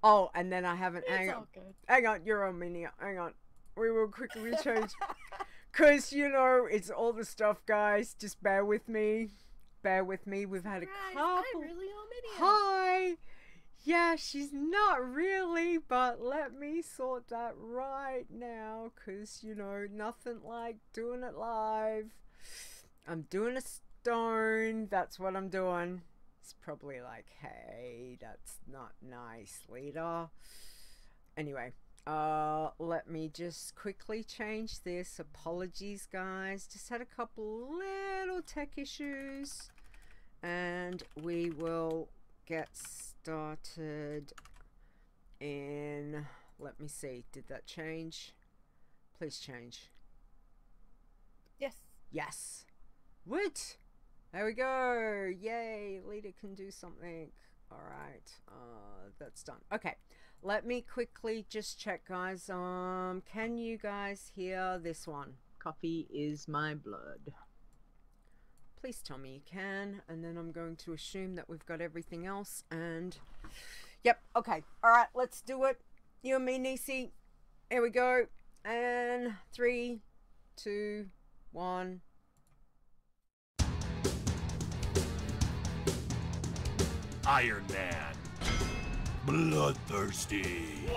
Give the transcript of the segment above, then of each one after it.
Oh, and then I haven't. It's all good. Hang on, you're on mini. Hang on. We will quickly change. Because, you know, it's all the stuff, guys. Just bear with me. Bear with me. We've had a couple. I really owe Minia. Hi. Yeah, she's not really, but let me sort that right now. Because, you know, nothing like doing it live. I'm doing a stone. That's what I'm doing. It's probably like, hey, that's not nice, Leeta. Anyway, let me just quickly change this. Apologies, guys. Just had a couple little tech issues. And we will get started in... Let me see. Did that change? Please change. Yes. Yes. Woot! There we go. Yay, Leeta can do something. Alright, that's done. Okay, let me quickly just check, guys. Can you guys hear this one? Coffee is my blood. Please tell me you can, and then I'm going to assume that we've got everything else, and... Yep, okay. Alright, let's do it. You and me, Nisey. Here we go. And 3, 2, 1... Iron Man. Bloodthirsty.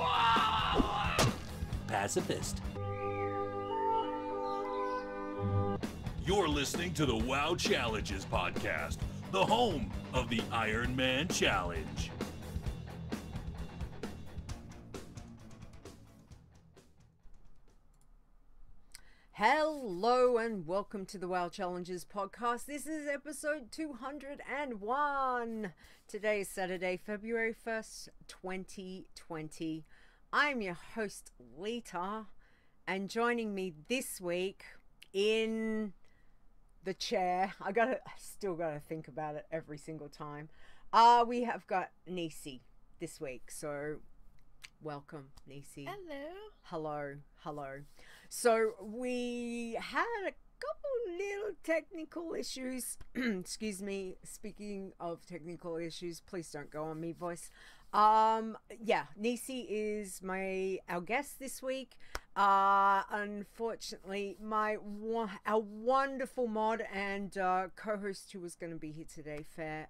Pacifist. You're listening to the WoW Challenges podcast, the home of the Iron Man Challenge. Hello and welcome to the WoW Challenges podcast. This is episode 201. Today is Saturday, February 1st, 2020. I'm your host, Leeta, and joining me this week in the chair, I still gotta think about it every single time. We have got Nisey this week, so welcome, Nisey. Hello. Hello. So we had a couple little technical issues. Excuse me. Speaking of technical issues, please don't go on me, voice. Yeah, Nisey is our guest this week. Unfortunately, our wonderful mod and co-host who was going to be here today, Faire,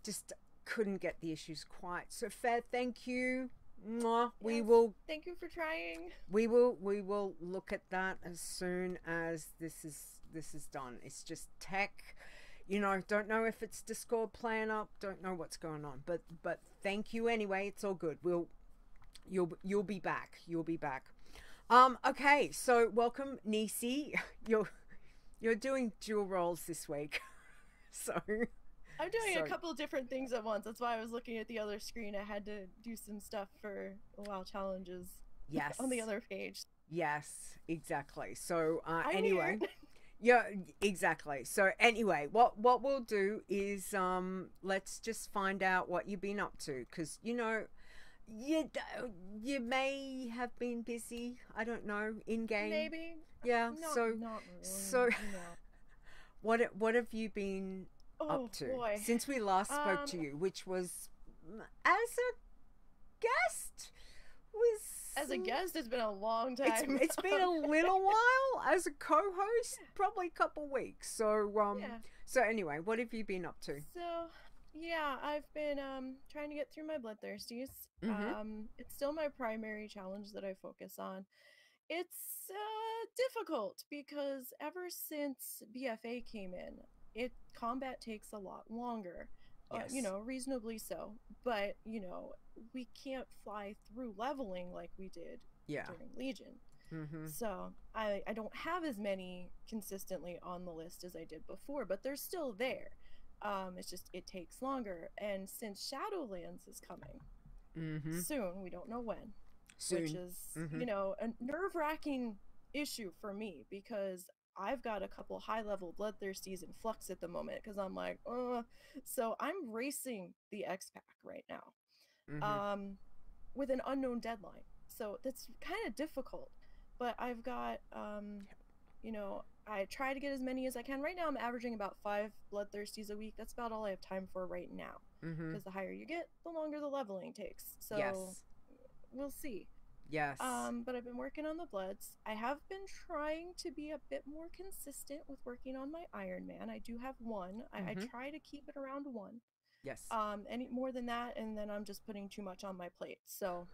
just couldn't get the issues quite. So Faire, thank you. Mwah. Yes, thank you for trying. We will look at that as soon as this is done. It's just tech, you know. Don't know if it's Discord playing up. Don't know what's going on. But thank you anyway. It's all good. You'll be back. You'll be back. Okay. So welcome, Nisey. You're doing dual roles this week. So. I'm doing a couple different things at once. That's why I was looking at the other screen. I had to do some stuff for WoW Challenges. Yes. On the other page. Yes, exactly. So anyway, yeah, exactly. So anyway, what we'll do is let's just find out what you've been up to, because you know you may have been busy. I don't know, in game. Maybe. Yeah. Not so really, what have you been up to since we last spoke to you, which was as a guest? As a guest, it's been a long time. It's been a little while. As a co-host, probably a couple weeks. So yeah. So anyway, what have you been up to? So yeah, I've been trying to get through my bloodthirsties. It's still my primary challenge that I focus on. It's difficult because ever since BFA came in, combat takes a lot longer. Yes. You know, reasonably so. But, you know, we can't fly through leveling like we did during Legion. So I don't have as many consistently on the list as I did before, but they're still there. It's just, it takes longer. And since Shadowlands is coming soon, we don't know when, which is, you know, a nerve-wracking issue for me, because I've got a couple high-level bloodthirsties in flux at the moment, because I'm like, so I'm racing the X-Pack right now, with an unknown deadline. So that's kind of difficult, but I've got, you know, I try to get as many as I can. Right now I'm averaging about 5 bloodthirsties a week. That's about all I have time for right now. Because the higher you get, the longer the leveling takes. So we'll see. Yes. But I've been working on the bloods. I have been trying to be a bit more consistent with working on my Iron Man. I do have 1. I try to keep it around 1. Yes. Any more than that, and then I'm just putting too much on my plate. So,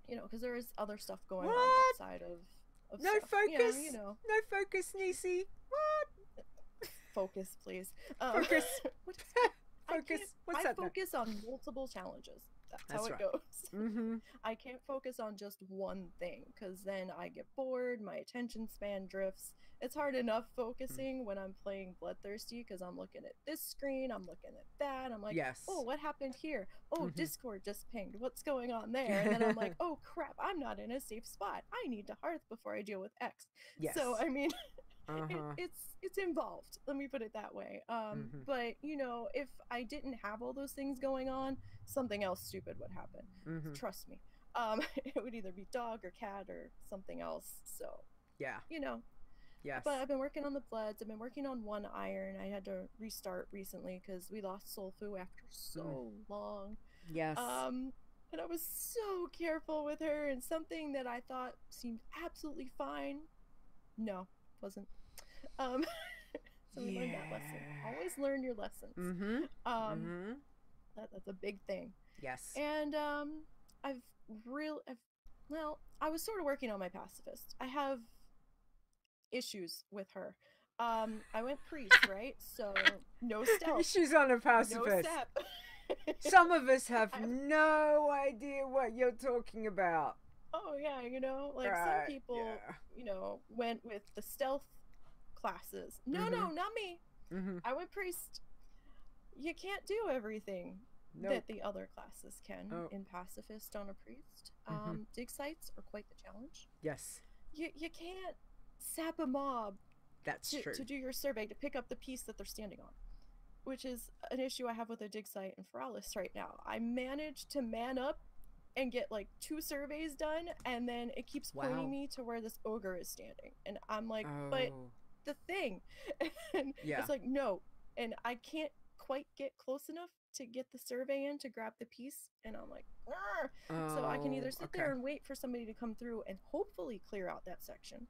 you know, because there is other stuff going on outside of no stuff. focus. Yeah, you know. No focus, Nisey. What? Focus, please. Focus. What is that? Focus. What's that? I focus on multiple challenges. That's how it goes. I can't focus on just one thing because then I get bored, my attention span drifts. It's hard enough focusing when I'm playing Bloodthirsty because I'm looking at this screen, I'm looking at that. I'm like, oh, what happened here? Oh, Discord just pinged. What's going on there? And then I'm like, oh crap, I'm not in a safe spot. I need to hearth before I deal with X. Yes. So I mean, it's involved. Let me put it that way. But you know, if I didn't have all those things going on, something else stupid would happen. Trust me. It would either be dog or cat or something else. So yeah, you know. Yes. But I've been working on the bloods. I've been working on 1 iron. I had to restart recently because we lost Sulfu after so long. Yes. And I was so careful with her, and something that I thought seemed absolutely fine, no, wasn't. So we learned that lesson. Always learn your lessons. That's a big thing. Yes. And I was sort of working on my pacifist. I have issues with her. I went priest, right? So no stealth. She's on a pacifist. No Some of us have no idea what you're talking about. Oh yeah, you know, like some people, you know, went with the stealth classes. No, not me. I went priest. You can't do everything that the other classes can in pacifist on a priest. Dig sites are quite the challenge. Yes. You can't sap a mob. That's true. To do your survey, to pick up the piece that they're standing on, which is an issue I have with a dig site in Feralis right now. I managed to man up and get like 2 surveys done, and then it keeps pointing me to where this ogre is standing, and I'm like, but the thing, and it's like, no, and I can't quite get close enough to get the survey in to grab the piece, and I'm like, so I can either sit there and wait for somebody to come through and hopefully clear out that section,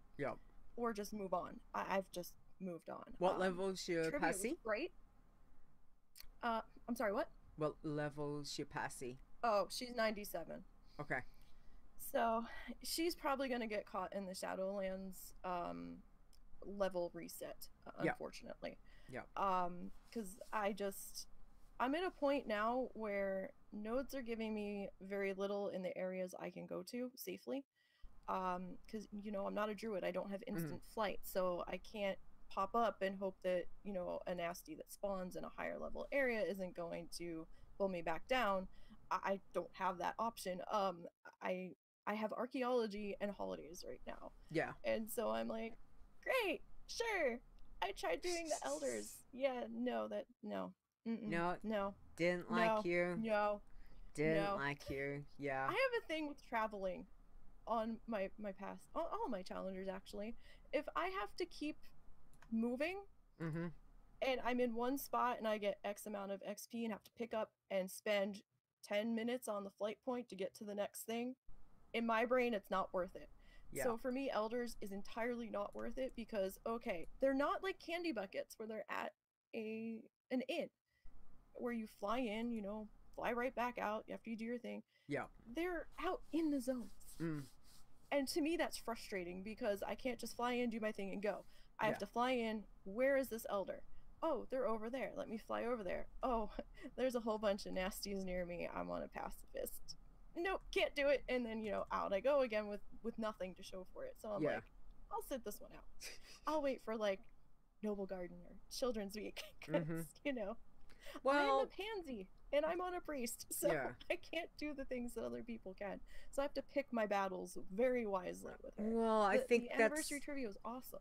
or just move on. I've just moved on. What level's your passy? Great. I'm sorry, what? What level's your passy? Oh, she's 97. Okay. So she's probably gonna get caught in the Shadowlands level reset, unfortunately. Yeah. Because I'm at a point now where nodes are giving me very little in the areas I can go to safely. Because, you know, I'm not a druid. I don't have instant flight, so I can't pop up and hope that, you know, a nasty that spawns in a higher level area isn't going to pull me back down. I don't have that option. I have archaeology and holidays right now. Yeah. And so I'm like, great, sure. I tried doing the elders. Yeah, no. No. Didn't like you. No. Didn't like you. Yeah. I have a thing with traveling on my past, all my challengers actually. If I have to keep moving and I'm in one spot and I get X amount of XP and have to pick up and spend 10 minutes on the flight point to get to the next thing, in my brain it's not worth it. So for me, elders is entirely not worth it because, okay, they're not like candy buckets where they're at an inn where you fly in, you know, fly right back out after you do your thing. Yeah. They're out in the zones. And to me, that's frustrating because I can't just fly in, do my thing, and go. I have to fly in. Where is this elder? Oh, they're over there. Let me fly over there. Oh, there's a whole bunch of nasties near me. I'm on a pacifist. Nope, can't do it. And then, you know, out I go again with nothing to show for it. So I'm like, I'll sit this one out. I'll wait for like Noble Garden or Children's Week because, you know, I'm a pansy and I'm on a priest, so I can't do the things that other people can. So I have to pick my battles very wisely with her. Well, I think the anniversary trivia was awesome.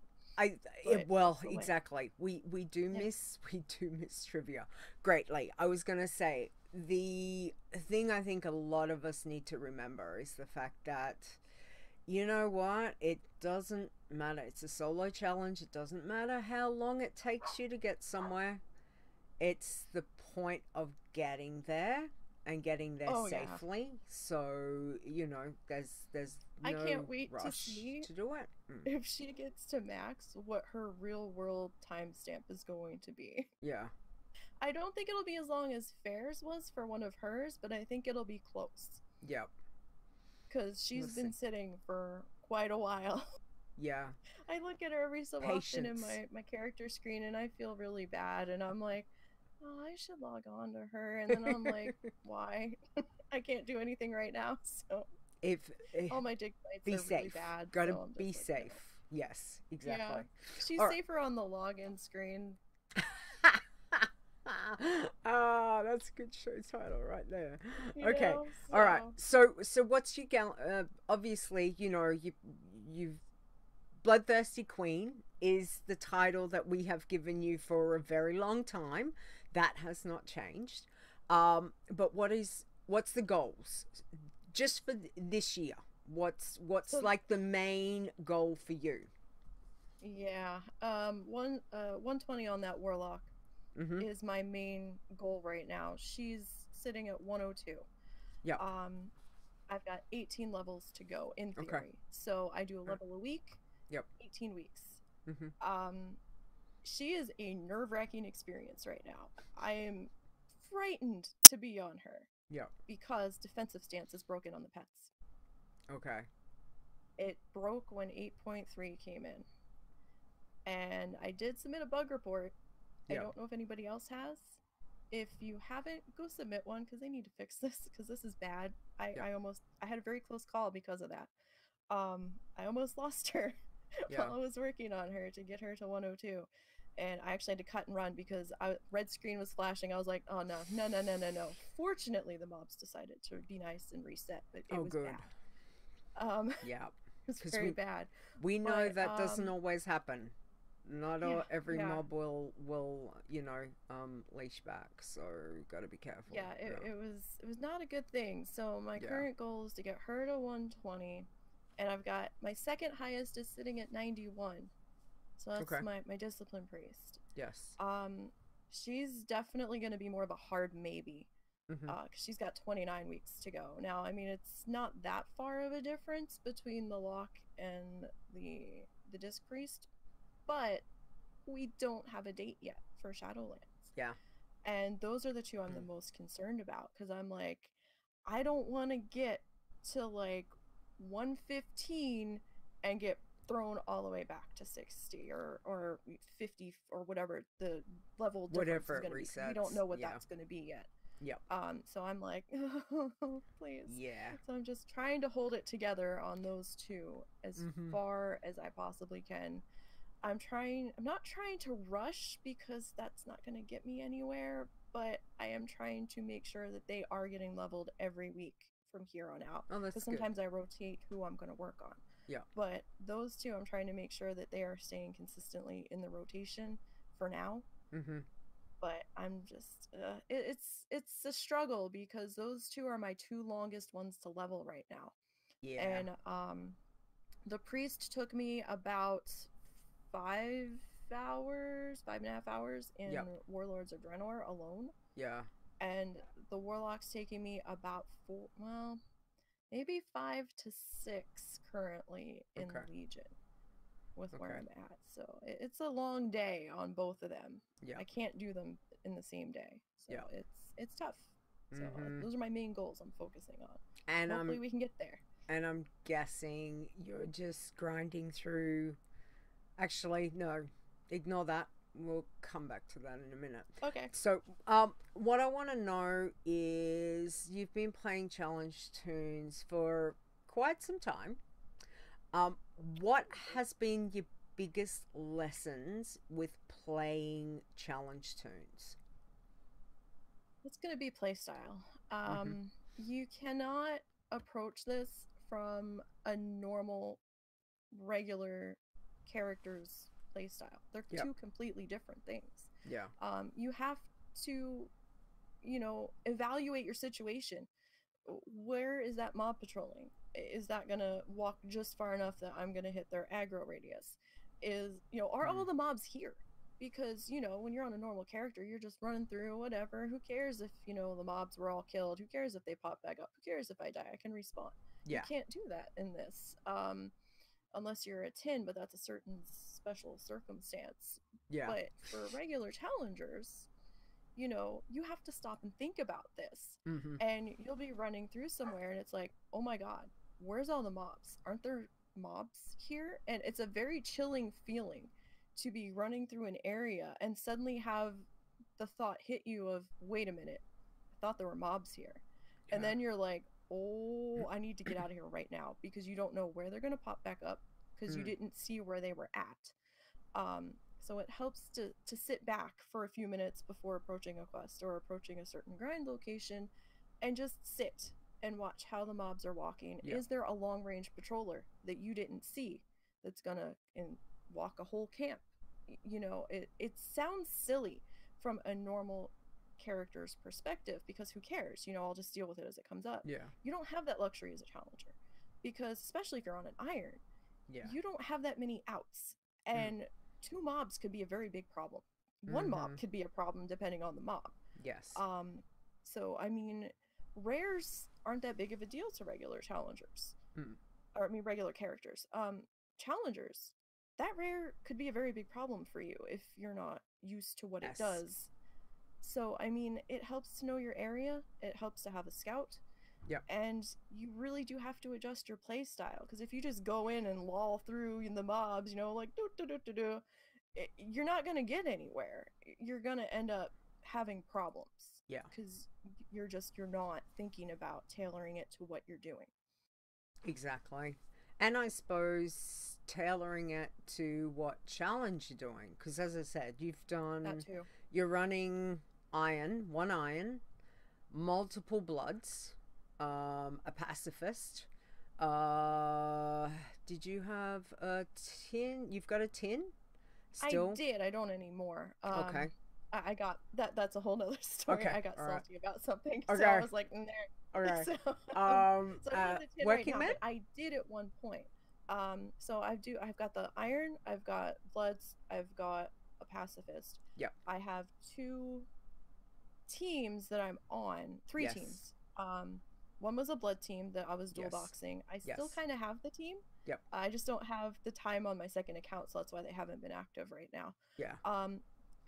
Exactly. We do miss trivia greatly. I was gonna say the thing I think a lot of us need to remember is the fact that, you know what, it doesn't matter. It's a solo challenge. It doesn't matter how long it takes you to get somewhere. It's the point of getting there and getting there safely. Yeah. So, you know, there's no I can't wait rush to see to do it. If she gets to max, what her real world timestamp is going to be. Yeah. I don't think it'll be as long as Faire's was for one of hers, but I think it'll be close. Yep. Because she's been sitting for quite a while. Yeah. I look at her every so often in my character screen and I feel really bad, and I'm like, oh, I should log on to her, and then I'm like, why? I can't do anything right now, so if all my dig sites are really bad. Gotta be safe. Yes, exactly. Yeah. She's safer on the login screen. That's a good show title right there. You okay, know, so... all right. So what's your obviously, you know, you've Bloodthirsty Queen is the title that we have given you for a very long time. That has not changed. But what's the goals just for this year? What's like the main goal for you? Yeah. 120 on that warlock is my main goal right now. She's sitting at 102. Yeah. I've got 18 levels to go in theory. Okay. So I do a level a week. Yep. 18 weeks. She is a nerve-wracking experience right now. I am frightened to be on her. Yeah. Because defensive stance is broken on the pets. Okay. It broke when 8.3 came in. And I did submit a bug report. I don't know if anybody else has. If you haven't, go submit one because they need to fix this because this is bad. I had a very close call because of that. I almost lost her while I was working on her to get her to 102. And I actually had to cut and run because red screen was flashing. I was like, oh, no. Fortunately, the mobs decided to be nice and reset, but it was bad. Yeah. It was very bad. We know that doesn't always happen. Not every mob will you know, leash back, so gotta be careful. Yeah, it was not a good thing. So my current goal is to get her to 120, and I've got my second highest is sitting at 91. So that's my discipline priest. Yes. She's definitely going to be more of a hard maybe, because she's got 29 weeks to go. Now, I mean, it's not that far of a difference between the lock and the disc priest, but we don't have a date yet for Shadowlands. Yeah. And those are the two I'm the most concerned about, because I'm like, I don't want to get to like 115 and get thrown all the way back to 60 or 50 or whatever the level difference is going to be. We don't know what that's going to be yet. Yep. So I'm like, oh, please. Yeah. So I'm just trying to hold it together on those two as far as I possibly can. I'm not trying to rush because that's not going to get me anywhere, but I am trying to make sure that they are getting leveled every week from here on out. Oh, that's good. Because sometimes I rotate who I'm going to work on. Yeah. But those two, I'm trying to make sure that they are staying consistently in the rotation for now. But I'm just, it's a struggle because those two are my two longest ones to level right now. Yeah. And the priest took me about 5.5 hours in Warlords of Draenor alone. Yeah. And the warlock's taking me about maybe 5 to 6 currently in Legion with where I'm at. So it's a long day on both of them. Yeah. I can't do them in the same day. So it's tough. So those are my main goals I'm focusing on. And hopefully we can get there. And I'm guessing you're just grinding through. Actually, no. Ignore that. We'll come back to that in a minute. Okay. So, what I want to know is you've been playing challenge toons for quite some time. What has been your biggest lessons with playing challenge toons? It's going to be playstyle. You cannot approach this from a normal, regular character's playstyle. They're two completely different things. Yeah. You have to, evaluate your situation. where is that mob patrolling? Is that gonna walk just far enough that I'm gonna hit their aggro radius? Are all the mobs here? Because, when you're on a normal character, you're just running through, whatever. Who cares if, the mobs were all killed? Who cares if they pop back up? Who cares if I die? I can respawn. Yeah. You can't do that in this. Unless you're a 10, but that's a certain special circumstance. Yeah. But for regular challengers, you have to stop and think about this. Mm-hmm. And you'll be running through somewhere and it's like, oh my God, where's all the mobs? Aren't there mobs here? And it's a very chilling feeling to be running through an area and suddenly have the thought hit you of, wait a minute, I thought there were mobs here. Yeah. And then you're like, oh, I need to get out of here right now, because you don't know where they're going to pop back up, because you didn't see where they were at. So it helps to sit back for a few minutes before approaching a quest or approaching a certain grind location and just sit and watch how the mobs are walking. Yeah. Is there a long range patroller that you didn't see that's going to walk a whole camp? It sounds silly from a normal character's perspective, because who cares? I'll just deal with it as it comes up. Yeah. You don't have that luxury as a challenger, because especially if you're on an iron, you don't have that many outs. And 2 mobs could be a very big problem. 1 mob could be a problem depending on the mob. Yes. So I mean, rares aren't that big of a deal to regular challengers. Or regular characters. Challengers, that rare could be a very big problem for you if you're not used to what it does. So I mean, it helps to know your area. It helps to have a scout. Yeah. And you really do have to adjust your play style, because if you just go in and loll through the mobs, you're not going to get anywhere. You're going to end up having problems. Yeah. Because you're not thinking about tailoring it to what you're doing. Exactly. And I suppose tailoring it to what challenge you're doing, because as I said, you're running one iron, multiple bloods, a pacifist. Did you have a tin? You've got a tin? Still? I did. I don't anymore. Okay. I got that. That's a whole nother story. Okay. I got salty about something, so I was like, nah. Okay. So I have the tin working right now, but I did at one point. So I've got the iron. I've got bloods. I've got a pacifist. Yep. I have 2 teams that I'm on. 3 teams. One was a blood team that I was dual doxing. I still kind of have the team. Yep. I just don't have the time on my second account, so that's why they haven't been active right now. Yeah.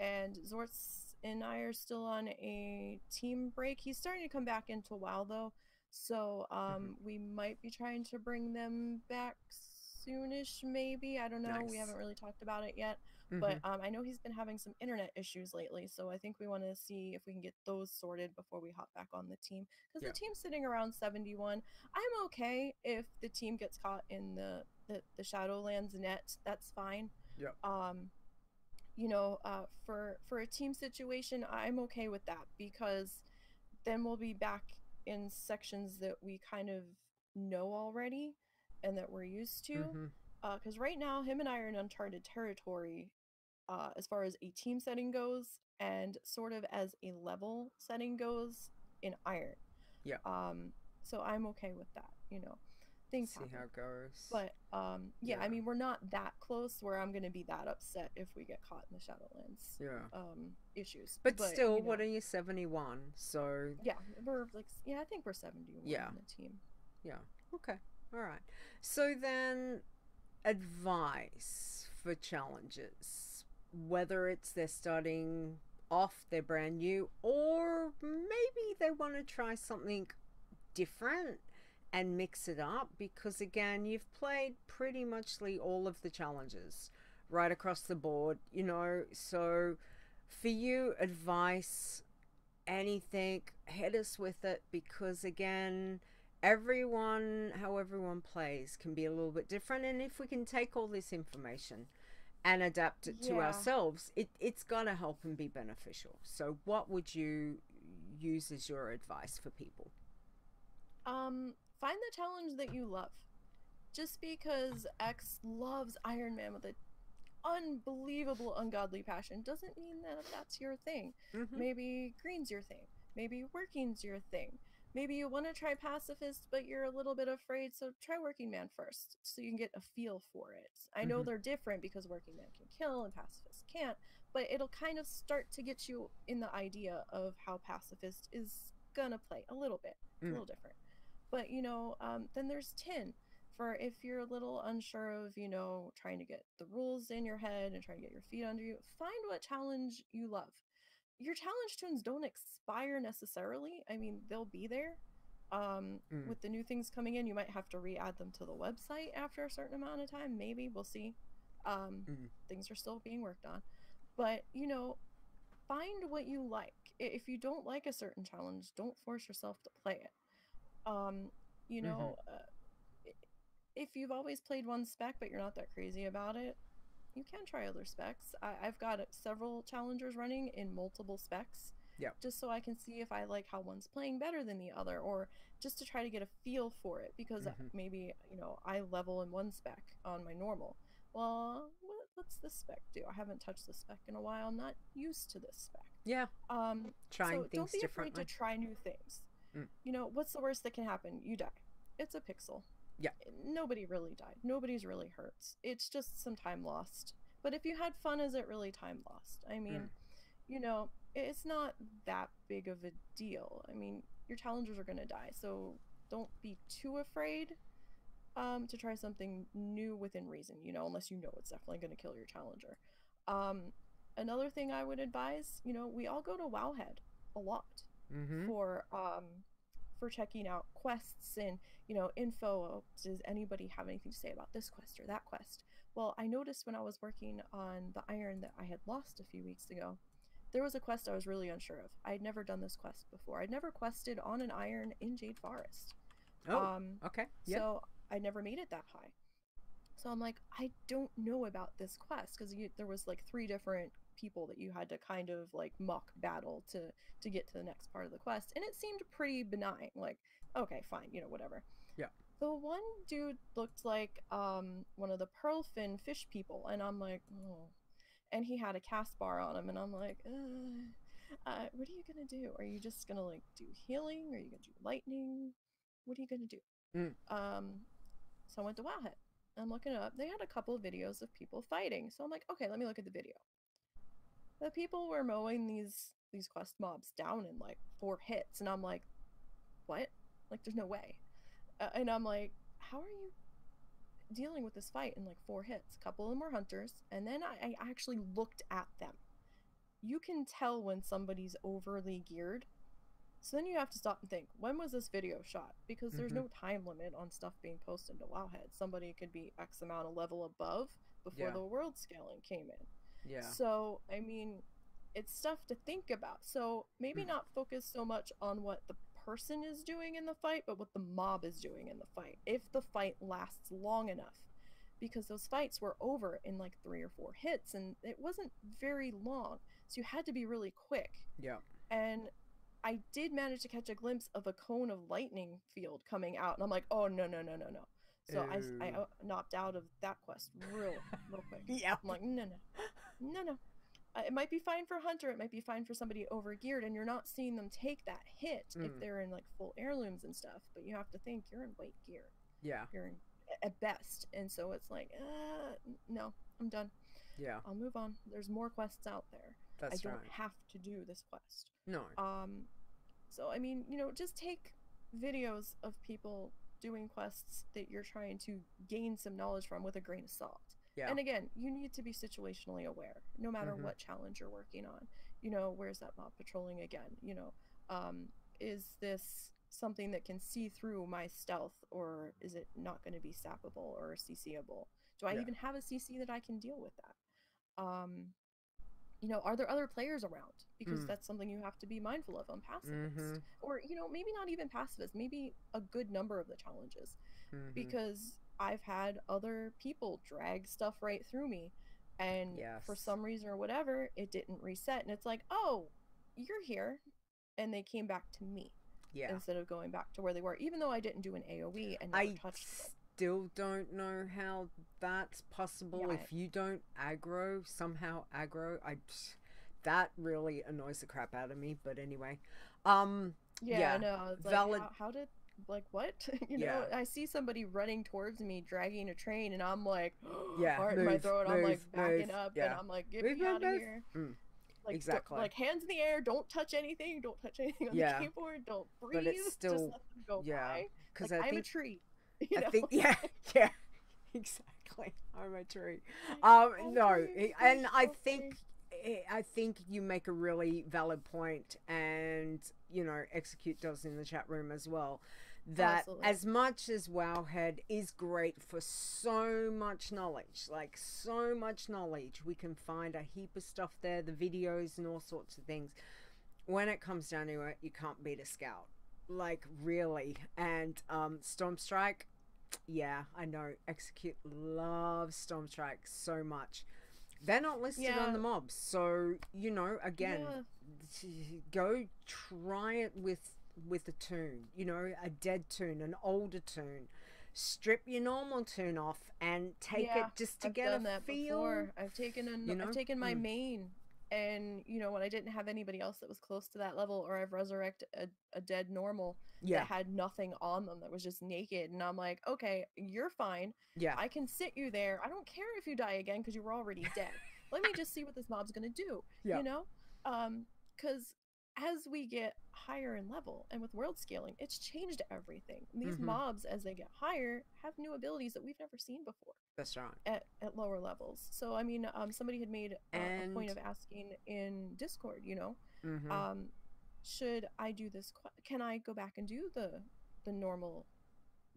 And Zortz and I are still on a team break. He's starting to come back into WoW though, so we might be trying to bring them back soonish, maybe. I don't know. Nice. We haven't really talked about it yet. But I know he's been having some internet issues lately, so I think we want to see if we can get those sorted before we hop back on the team. Because the team's sitting around 71. I'm okay if the team gets caught in the Shadowlands net. That's fine. Yeah. For a team situation, I'm okay with that, because then we'll be back in sections that we kind of know already and that we're used to. Because right now, him and I are in uncharted territory as far as a team setting goes, and sort of as a level setting goes in iron. Yeah. So I'm okay with that. Things happen. See how it goes. But yeah, I mean, we're not that close where I'm gonna be that upset if we get caught in the Shadowlands issues. But still, what are you, 71? So yeah, we're like, I think we're 71 on the team. Yeah. Okay. All right. So then, advice for challenges, whether it's they're starting off, they're brand new, or maybe they want to try something different and mix it up, because again, you've played pretty much all of the challenges right across the board, so for you, advice, anything, hit us with it, because again, how everyone plays can be a little bit different, and if we can take all this information and adapt it to ourselves, it's gonna help and be beneficial. So what would you use as your advice for people? Find the challenge that you love. Just because X loves Iron Man with an unbelievable, ungodly passion doesn't mean that that's your thing. Maybe green's your thing. Maybe working's your thing. maybe you want to try pacifist, but you're a little bit afraid, so try working man first, so you can get a feel for it. I know they're different because working man can kill and pacifist can't, but it'll kind of start to get you in the idea of how pacifist is gonna play a little bit, a little different. But, you know, then there's tin for if you're a little unsure of, you know, trying to get the rules in your head and trying to get your feet under you. Find what challenge you love. Your challenge tunes don't expire necessarily. I mean, they'll be there. With the new things coming in, you might have to re-add them to the website after a certain amount of time. Maybe, we'll see. Things are still being worked on. But, you know, find what you like. If you don't like a certain challenge, don't force yourself to play it. You know, if you've always played one spec but you're not that crazy about it, you can try other specs. I've got several challengers running in multiple specs, just so I can see if I like how one's playing better than the other, or just to try to get a feel for it, because maybe, you know, I level in one spec on my normal. Well, what's this spec do? I haven't touched this spec in a while. I'm not used to this spec. Trying so things don't be differently. afraid to try new things. You know, what's the worst that can happen? You die. It's a pixel. Nobody really died. Nobody's really hurt. It's just some time lost. But if you had fun, is it really time lost? I mean, you know, it's not that big of a deal. I mean, your challengers are going to die, so don't be too afraid to try something new within reason, you know, unless you know it's definitely going to kill your challenger. Another thing I would advise, you know, we all go to Wowhead a lot for checking out quests and, you know, info. Does anybody have anything to say about this quest or that quest? Well, I noticed when I was working on the iron that I had lost a few weeks ago, there was a quest I was really unsure of. I had never done this quest before. I'd never quested on an iron in Jade Forest. Okay. So I never made it that high. So I'm like, I don't know about this quest, because there was like 3 different people that you had to kind of like mock battle to get to the next part of the quest, and it seemed pretty benign. Like, okay, fine, you know, whatever. The one dude looked like one of the pearlfin fish people, and I'm like, oh. And he had a cast bar on him, and I'm like, what are you gonna do? Are you just gonna like do healing? Are you gonna do lightning? What are you gonna do? So I went to Wowhead. I'm looking it up. They had a couple of videos of people fighting. So I'm like, okay, let me look at the video. The people were mowing these quest mobs down in like 4 hits. And I'm like, what? Like, there's no way. And I'm like, how are you dealing with this fight in like 4 hits? A couple of them were hunters. And then I actually looked at them. You can tell when somebody's overly geared. So then you have to stop and think, when was this video shot? Because there's no time limit on stuff being posted to Wowhead. Somebody could be X amount of level above before the world scaling came in. So, I mean, it's stuff to think about. So maybe not focus so much on what the person is doing in the fight, but what the mob is doing in the fight, if the fight lasts long enough. Because those fights were over in like 3 or 4 hits, and it wasn't very long. So you had to be really quick. And I did manage to catch a glimpse of a cone of lightning field coming out, and I'm like, oh, no. So I knocked out of that quest real quick. I'm like, no. It might be fine for a hunter, it might be fine for somebody overgeared, and you're not seeing them take that hit if they're in like full heirlooms and stuff, but you have to think you're in white gear. You're in, at best. And so it's like, no, I'm done. I'll move on. There's more quests out there. I don't have to do this quest. So I mean, you know, just take videos of people doing quests that you're trying to gain some knowledge from with a grain of salt. And again, you need to be situationally aware, no matter what challenge you're working on. You know, where's that mob patrolling again? You know, is this something that can see through my stealth, or is it not going to be sappable or CCable? Do I even have a CC that I can deal with that? You know, are there other players around? Because that's something you have to be mindful of on pacifist. Or, you know, maybe not even pacifist, maybe a good number of the challenges. Because I've had other people drag stuff right through me, and for some reason or whatever, it didn't reset. And it's like, oh, you're here. And they came back to me instead of going back to where they were, even though I didn't do an AoE and never touched them. Still don't know how that's possible. If you don't somehow aggro, that really annoys the crap out of me. But anyway, Yeah, no, it's like, valid. how did, like, what? You know, I see somebody running towards me, dragging a train, and I'm like, heart in my throat. I'm like backing up, and I'm like, get me out of here. Like, exactly. Like, hands in the air, don't touch anything. Don't touch anything on the keyboard. Don't breathe. But it's still, just let them go by. Because like, I'm a tree. You know? I think, exactly. I'm a tree. No, and I think you make a really valid point, and you know, Execute does in the chat room as well, that as much as Wowhead is great for so much knowledge, like so much knowledge, we can find a heap of stuff there, the videos and all sorts of things. When it comes down to it, you can't beat a scout, like really. And Stormstrike, yeah, I know Execute loves Stormstrike so much. They're not listed on the mobs, so you know, again, go try it with a toon, you know, a dead toon, an older toon. Strip your normal toon off and take it just to get a feel. Before. I've taken my main, and you know, when I didn't have anybody else that was close to that level, or I've resurrected a dead normal that had nothing on them, that was just naked, and I'm like, okay, you're fine. I can sit you there. I don't care if you die again because you were already dead. Let me just see what this mob's gonna do. You know, because as we get higher in level, and with world scaling, it's changed everything. And these mobs, as they get higher, have new abilities that we've never seen before. That's right. At lower levels. So I mean, somebody had made a point of asking in Discord, you know, should I do this? Can I go back and do the normal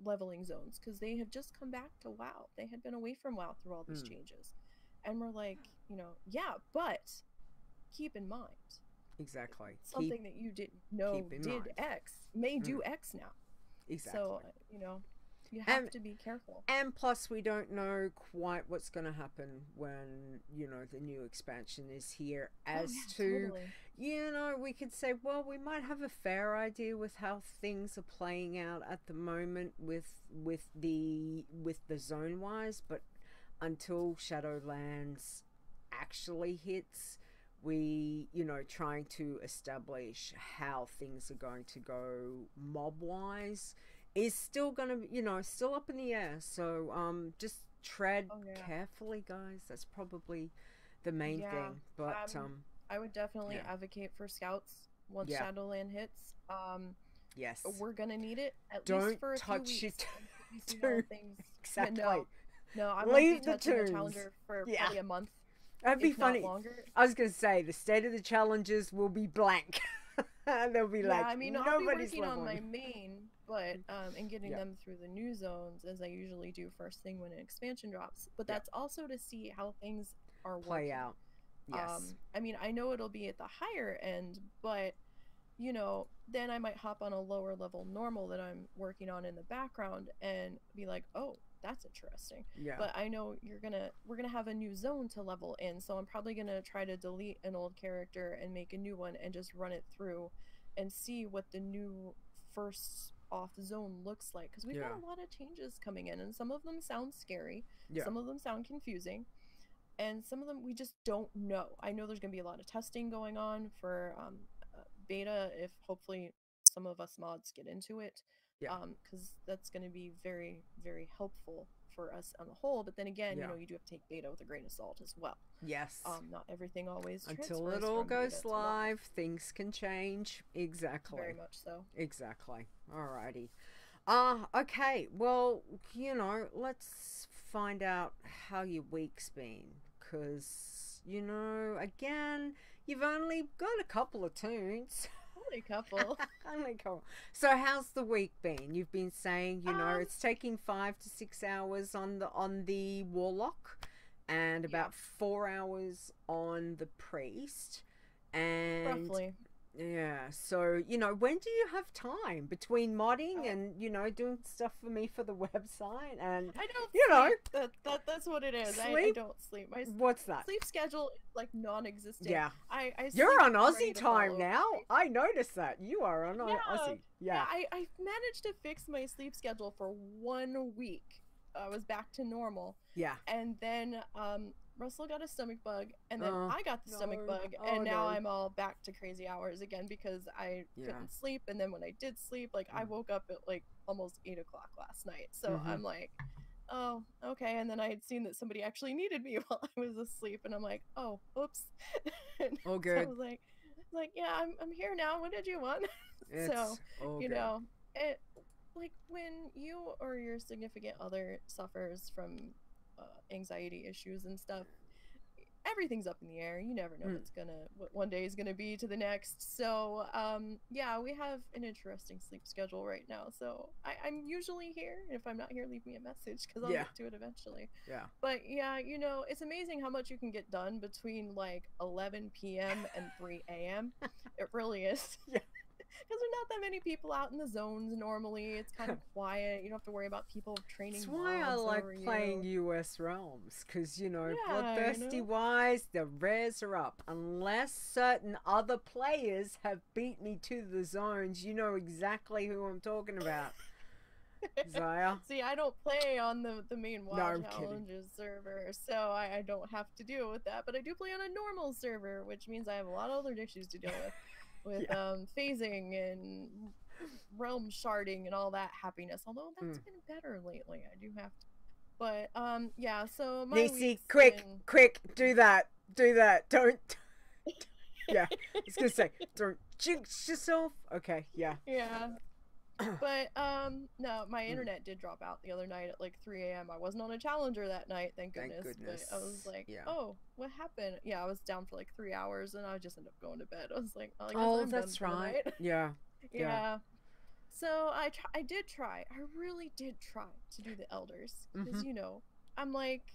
leveling zones? Because they have just come back to WoW. They had been away from WoW through all these changes, and we're like, you know, but keep in mind. Exactly. Something that you didn't know did mind. X may do X now. Exactly. So, you know, you have to be careful. And plus, we don't know quite what's going to happen when, you know, the new expansion is here. You know, we could say, well, we might have a fair idea with how things are playing out at the moment with the zone wise, but until Shadowlands actually hits, we, you know, trying to establish how things are going to go mob-wise is still going to, you know, still up in the air. So just tread carefully, guys. That's probably the main thing. But I would definitely advocate for scouts once Shadowland hits. Yes. We're going to need it at Don't least for a touch few weeks. Exactly. No, I Leave won't be touching the Challenger for probably a month. That'd be funny. I was going to say, the state of the challenges will be blank. They'll be like, I mean, nobody's I'll be working leveling. on my main, but and getting them through the new zones, as I usually do first thing when an expansion drops. But that's also to see how things are play out. Yes. I mean, I know it'll be at the higher end, but you know, then I might hop on a lower level normal that I'm working on in the background and be like, oh, that's interesting. But I know we're gonna have a new zone to level in, so I'm probably gonna try to delete an old character and make a new one and just run it through and see what the new first off zone looks like, because we've got a lot of changes coming in, and some of them sound scary, some of them sound confusing, and some of them we just don't know. I know there's gonna be a lot of testing going on for beta, if hopefully some of us mods get into it, because that's going to be very, very helpful for us on the whole. But then again, you know, you do have to take beta with a grain of salt as well. Yes. Not everything always until it all goes live, things can change. Exactly. Very much so. Exactly. Alrighty. Okay. Well, you know, let's find out how your week's been, because, you know, again, you've only got a couple of tunes. Only a couple. Only a couple. So how's the week been? You've been saying, you know, it's taking 5 to 6 hours on the Warlock, and about 4 hours on the Priest. And roughly. Yeah, so, you know, when do you have time between modding and, you know, doing stuff for me for the website? And I don't sleep. That's what it is. Sleep? I don't sleep. My What's that? sleep schedule is like non-existent. Yeah. I You're on Aussie time now. I noticed that. You are on Aussie. Yeah. I managed to fix my sleep schedule for 1 week. I was back to normal. Yeah. And then Russell got a stomach bug, and then I got the stomach bug, and now I'm all back to crazy hours again because I couldn't sleep. And then when I did sleep, like I woke up at like almost 8 o'clock last night. So I'm like, oh, okay. And then I had seen that somebody actually needed me while I was asleep, and I'm like, oh, oops. Oh, good. So I was like, yeah, I'm here now. What did you want? So, you know, it like when you or your significant other suffers from anxiety issues and stuff, everything's up in the air. You never know what one day is gonna be to the next. So yeah, we have an interesting sleep schedule right now. So I'm usually here. If I'm not here, leave me a message because I'll get to it eventually. But yeah, you know, it's amazing how much you can get done between like 11 p.m. and 3 a.m. It really is. Because there's not that many people out in the zones normally. It's kind of quiet. You don't have to worry about people training. That's why I like playing US Realms, because, you know, bloodthirsty-wise, the rares are up. Unless certain other players have beat me to the zones, you know exactly who I'm talking about. Zaya? See, I don't play on the main WoW Challenges server, so I don't have to deal with that. But I do play on a normal server, which means I have a lot of other issues to deal with phasing and realm sharding and all that happiness. Although that's been better lately, I do have to. But yeah. So my Nisey, quick, do that, don't. Yeah, I was gonna say, don't jinx yourself. Okay, yeah. But no, my internet did drop out the other night at like 3 a.m. I wasn't on a challenger that night, thank goodness. But I was like, oh, what happened? Yeah, I was down for like 3 hours and I just ended up going to bed. I was like, oh, that's right. Yeah. So I did try. I really did try to do the elders because you know, I'm running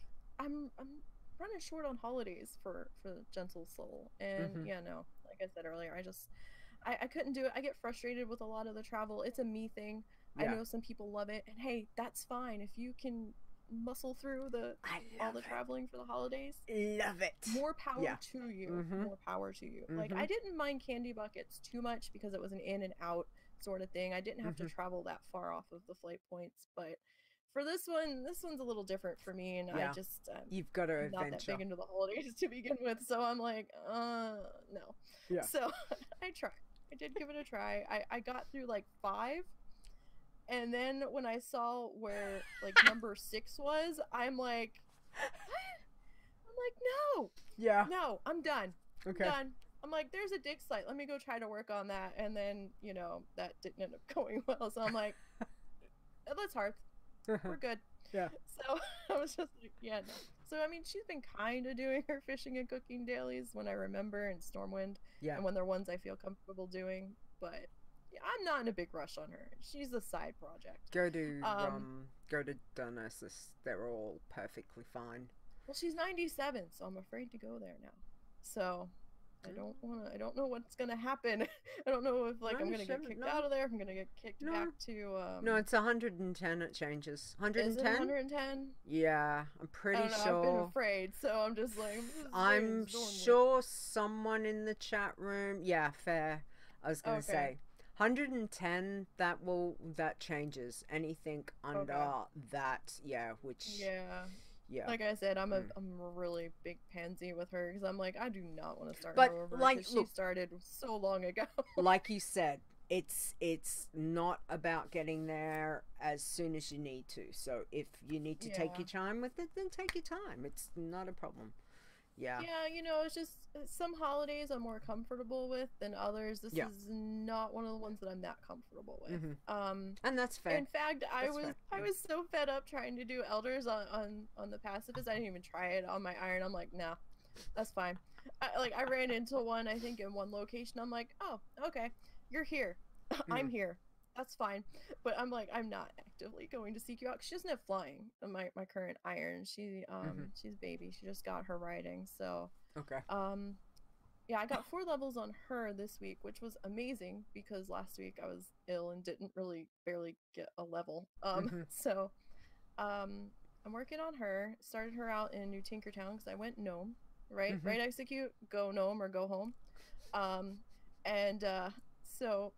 short on holidays for Gentle Soul, and yeah, no, like I said earlier, I couldn't do it. I get frustrated with a lot of the travel. It's a me thing. I know some people love it, and hey, that's fine if you can muscle through all the traveling for the holidays. Love it. More power to you. More power to you. Like I didn't mind candy buckets too much because it was an in and out sort of thing. I didn't have to travel that far off of the flight points, but for this one's a little different for me, and I just you've got to adventure. Not that big into the holidays to begin with, so I'm like, no. So I tried. I did give it a try. I got through like 5, and then when I saw where like number 6 was, I'm like, what? I'm like, no, I'm done. Okay. I'm done. I'm like, there's a dig site. Let me go try to work on that. And then, you know, that didn't end up going well. So I'm like, let's hearth. We're good. So I was just like, no. So, I mean, she's been kind of doing her fishing and cooking dailies when I remember, and Stormwind. And when they're ones I feel comfortable doing. But I'm not in a big rush on her. She's a side project. Go to Dionysus. They're all perfectly fine. Well, she's 97, so I'm afraid to go there now. So I don't know what's gonna happen. I don't know if like I'm gonna get kicked out of there, if I'm gonna get kicked back to No, it's 110 it changes. 110? Is it 110? Yeah, I'm pretty sure. I've been afraid, so I'm just like, I'm sure someone in the chat room, fair. I was gonna say 110, that changes. Anything under that, which like I said, I'm a really big pansy with her because I'm like, I do not want to start her over because she started so long ago. Like you said, it's not about getting there as soon as you need to. So if you need to take your time with it, then take your time. It's not a problem. Yeah, you know, it's just some holidays I'm more comfortable with than others. This is not one of the ones that I'm that comfortable with. And that's fair. In fact, I was so fed up trying to do elders on the pacifist. I didn't even try it on my iron. I'm like, nah, that's fine. I ran into one, I think, in one location. I'm like, oh, okay, you're here. I'm here. That's fine. But I'm like, I'm not actively going to seek you out because she doesn't have flying on my current iron. She's baby. She just got her riding. So I got 4 levels on her this week, which was amazing because last week I was ill and didn't barely get a level. So I'm working on her. Started her out in New Tinkertown because I went gnome. Right execute, go gnome or go home. So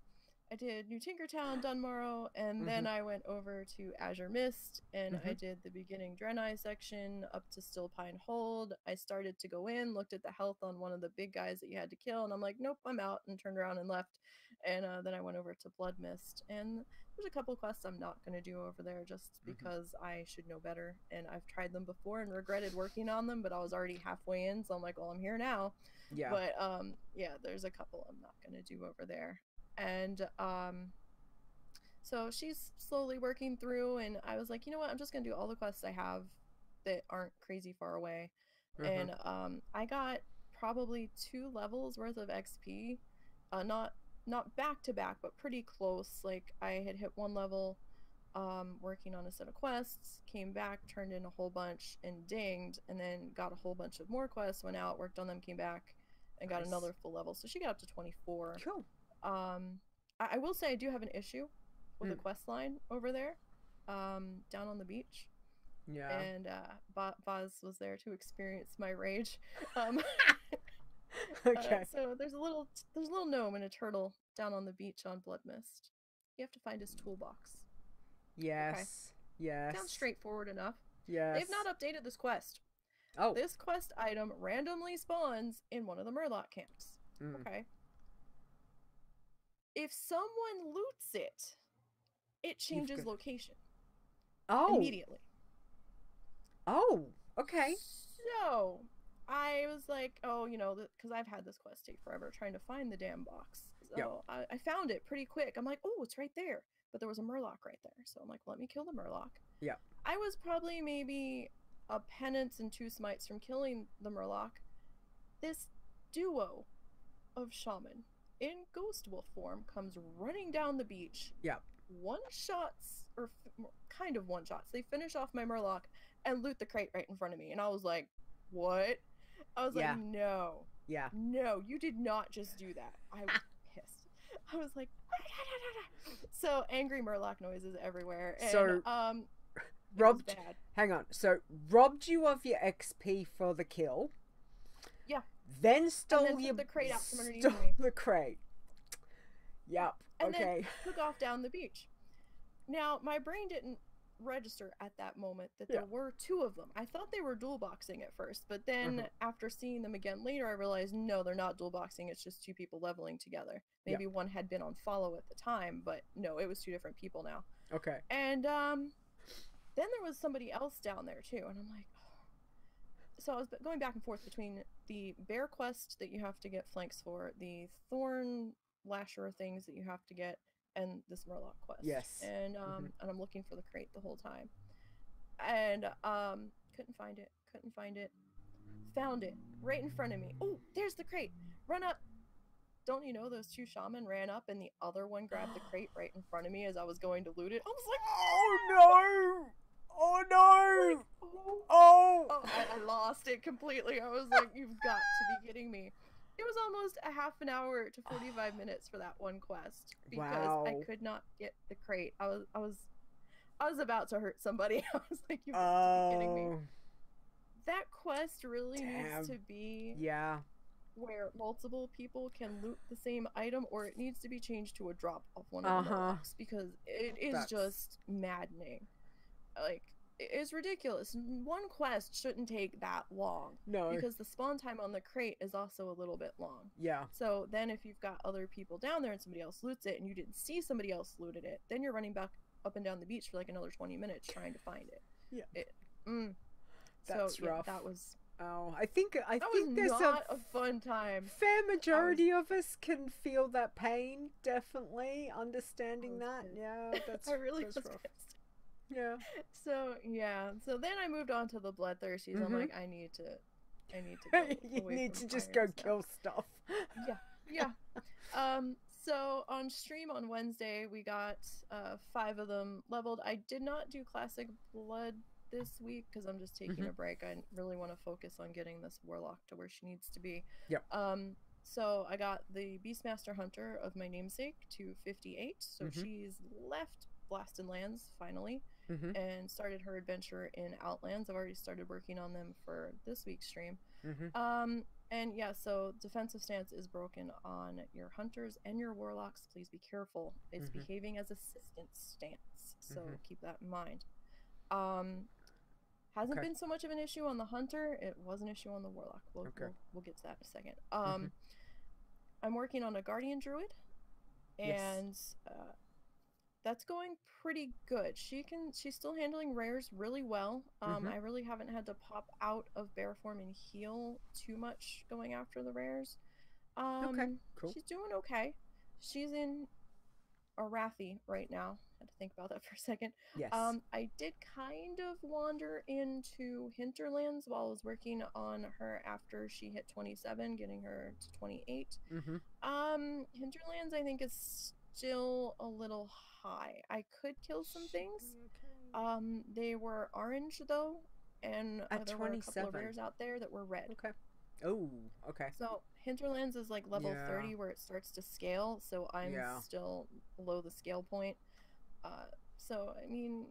I did New Tinkertown, Dunmorrow, and then I went over to Azure Mist, and I did the beginning Draenei section up to Still Pine Hold. I started to go in, looked at the health on one of the big guys that you had to kill, and I'm like, nope, I'm out, and turned around and left. And then I went over to Blood Mist, and there's a couple quests I'm not going to do over there just because I should know better, and I've tried them before and regretted working on them, but I was already halfway in, so I'm like, well, I'm here now. Yeah. But yeah, there's a couple I'm not going to do over there. And so she's slowly working through, and I was like, you know what, I'm just gonna do all the quests I have that aren't crazy far away. And I got probably 2 levels worth of XP, not back to back, but pretty close. Like I had hit 1 level working on a set of quests, came back, turned in a whole bunch and dinged, and then got a whole bunch of more quests, went out, worked on them, came back and got another full level. So she got up to 24. Cool. I will say I do have an issue with the quest line over there, down on the beach. Yeah. And Boz was there to experience my rage. Okay. So there's a little gnome and a turtle down on the beach on Blood Mist. You have to find his toolbox. Yes. Okay. Yes. Sounds straightforward enough. Yes. They've not updated this quest. Oh. This quest item randomly spawns in one of the Murloc camps. Okay. If someone loots it, it changes location. Oh. Immediately. Oh, okay. So I was like, oh, you know, because I've had this quest take forever trying to find the damn box. So I found it pretty quick. I'm like, oh, it's right there. But there was a Murloc right there. So I'm like, let me kill the Murloc. Yeah. I was probably maybe a penance and 2 smites from killing the Murloc. This duo of shaman in ghost wolf form comes running down the beach. Yeah. One-shots, or kind of one-shots. They finish off my Murloc and loot the crate right in front of me. And I was like, what? I was like, no. Yeah. No, you did not just do that. I was pissed. I was like, so angry Murloc noises everywhere. And, so, robbed. Bad. Hang on. So, robbed you of your XP for the kill. Yeah. Then stole and then the crate out from underneath stole me. the crate. Yep. And okay. then took off down the beach. Now, my brain didn't register at that moment that there were 2 of them. I thought they were dual boxing at first, but then after seeing them again later, I realized no, they're not dual boxing. It's just 2 people leveling together. Maybe one had been on follow at the time, but no, it was 2 different people now. Okay. And then there was somebody else down there too, and I'm like, so I was going back and forth between the bear quest that you have to get flanks for, the thorn lasher things that you have to get, and this Murloc quest. Yes. And and I'm looking for the crate the whole time. And couldn't find it. Found it right in front of me. Oh, there's the crate. Run up. Don't you know those 2 shaman ran up and the other one grabbed the crate right in front of me as I was going to loot it? I was like, oh no! Oh no! Oh! I lost it completely. I was like, you've got to be kidding me. It was almost a half an hour to 45 minutes for that one quest because I could not get the crate. I was about to hurt somebody. I was like, you've got to be kidding me. That quest really needs to be where multiple people can loot the same item, or it needs to be changed to a drop of one of the Murlocs because it is just maddening. Like, it's ridiculous. One quest shouldn't take that long. No. Because the spawn time on the crate is also a little bit long. Yeah. So then if you've got other people down there and somebody else loots it and you didn't see somebody else looted it, then you're running back up and down the beach for like another 20 minutes trying to find it. Yeah. That's so, rough. Yeah, that was... Oh, I think was there's not a fun time. Fair majority of us can feel that pain. Definitely understanding that. Pissed. Yeah, that's I really that's was rough. pissed. Yeah. So then I moved on to the bloodthirsties. I'm like, I need to go you away need from to just fire go and stuff. kill stuff. Yeah. So on stream on Wednesday we got 5 of them leveled. I did not do classic blood this week because I'm just taking a break. I really want to focus on getting this warlock to where she needs to be. Yep. So I got the Beastmaster Hunter of my namesake to 58. So she's left Blasted Lands finally and started her adventure in Outlands. I've already started working on them for this week's stream. And yeah, so defensive stance is broken on your hunters and your warlocks. Please be careful. It's behaving as assistant stance, so keep that in mind. Hasn't been so much of an issue on the hunter. It was an issue on the warlock. We'll get to that in a second. I'm working on a guardian druid, and that's going pretty good. She's still handling rares really well. I really haven't had to pop out of bear form and heal too much going after the rares. Okay, cool. She's doing okay. She's in Arathi right now. Had to think about that for a second. Yes. I did kind of wander into Hinterlands while I was working on her after she hit 27, getting her to 28. Hinterlands I think is still a little high. I could kill some things. They were orange though, and there were a couple of rares out there that were red. Okay. Oh, okay. So Hinterlands is like level 30 where it starts to scale, so I'm still below the scale point. So I mean,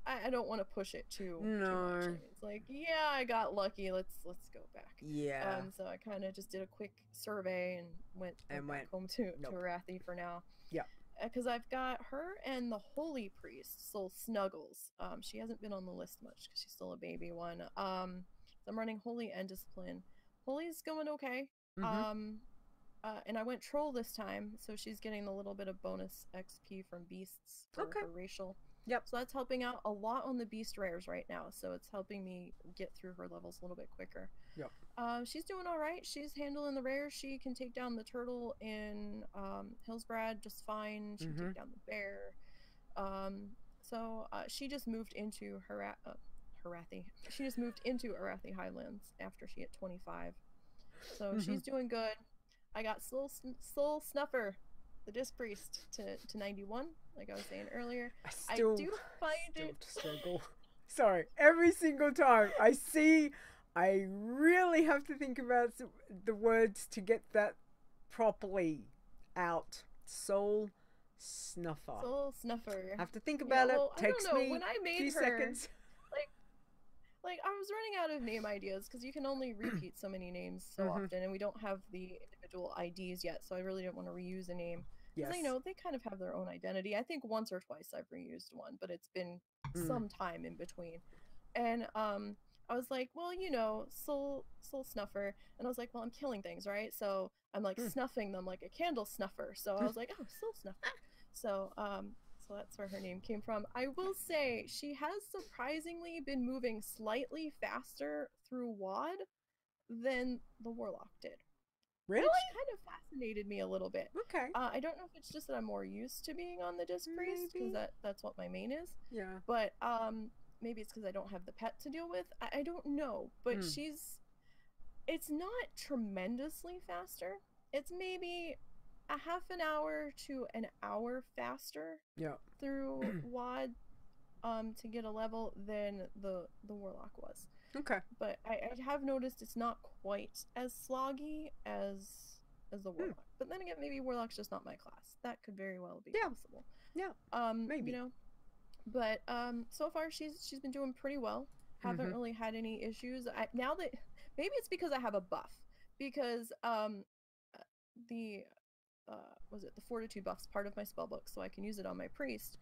I don't want to push it too much. It's like, yeah, I got lucky. Let's go back. Yeah. So I kind of just did a quick survey and went back home to Arathi for now. Yeah. Because I've got her and the Holy Priest, Soul Snuggles. She hasn't been on the list much because she's still a baby one. So I'm running Holy and Discipline. Holy's going okay. And I went Troll this time, so she's getting a little bit of bonus XP from beasts for her racial. Yep. So that's helping out a lot on the beast rares right now. So it's helping me get through her levels a little bit quicker. Yep. She's doing all right. She's handling the rares. She can take down the turtle in Hillsbrad just fine. She can take down the bear. So she just moved into Arathi. She just moved into Arathi Highlands after she hit 25. So she's doing good. I got Soul Snuffer, the Disc Priest, to 91, like I was saying earlier. I do find it struggle. Sorry, every single time I see, I really have to think about the words to get that properly out. Soul Snuffer. Soul Snuffer. I have to think about it. Takes me when I made few seconds. Like, I was running out of name ideas because you can only repeat so many names so often, and we don't have the individual IDs yet, so I really didn't want to reuse a name. Because I know they kind of have their own identity. I think once or twice I've reused one, but it's been some time in between. And I was like, well, you know, Soul Snuffer. And I was like, well, I'm killing things, right? So I'm like snuffing them like a candle snuffer. So I was like, oh, Soul Snuffer. So so that's where her name came from. I will say she has surprisingly been moving slightly faster through WoD than the Warlock did. Really? Which kind of fascinated me a little bit. Okay. I don't know if it's just that I'm more used to being on the Disc Priest, because that's what my main is. Yeah. But maybe it's because I don't have the pet to deal with. I don't know. But it's not tremendously faster. It's maybe a half an hour to an hour faster through WoD to get a level than the Warlock was. Okay. But I have noticed it's not quite as sloggy as the Warlock. But then again, maybe Warlock's just not my class. That could very well be possible. Yeah. Maybe. You know. But so far she's been doing pretty well. Haven't really had any issues. Now that maybe it's because I have a buff, because the Fortitude buff's part of my spellbook, so I can use it on my priest,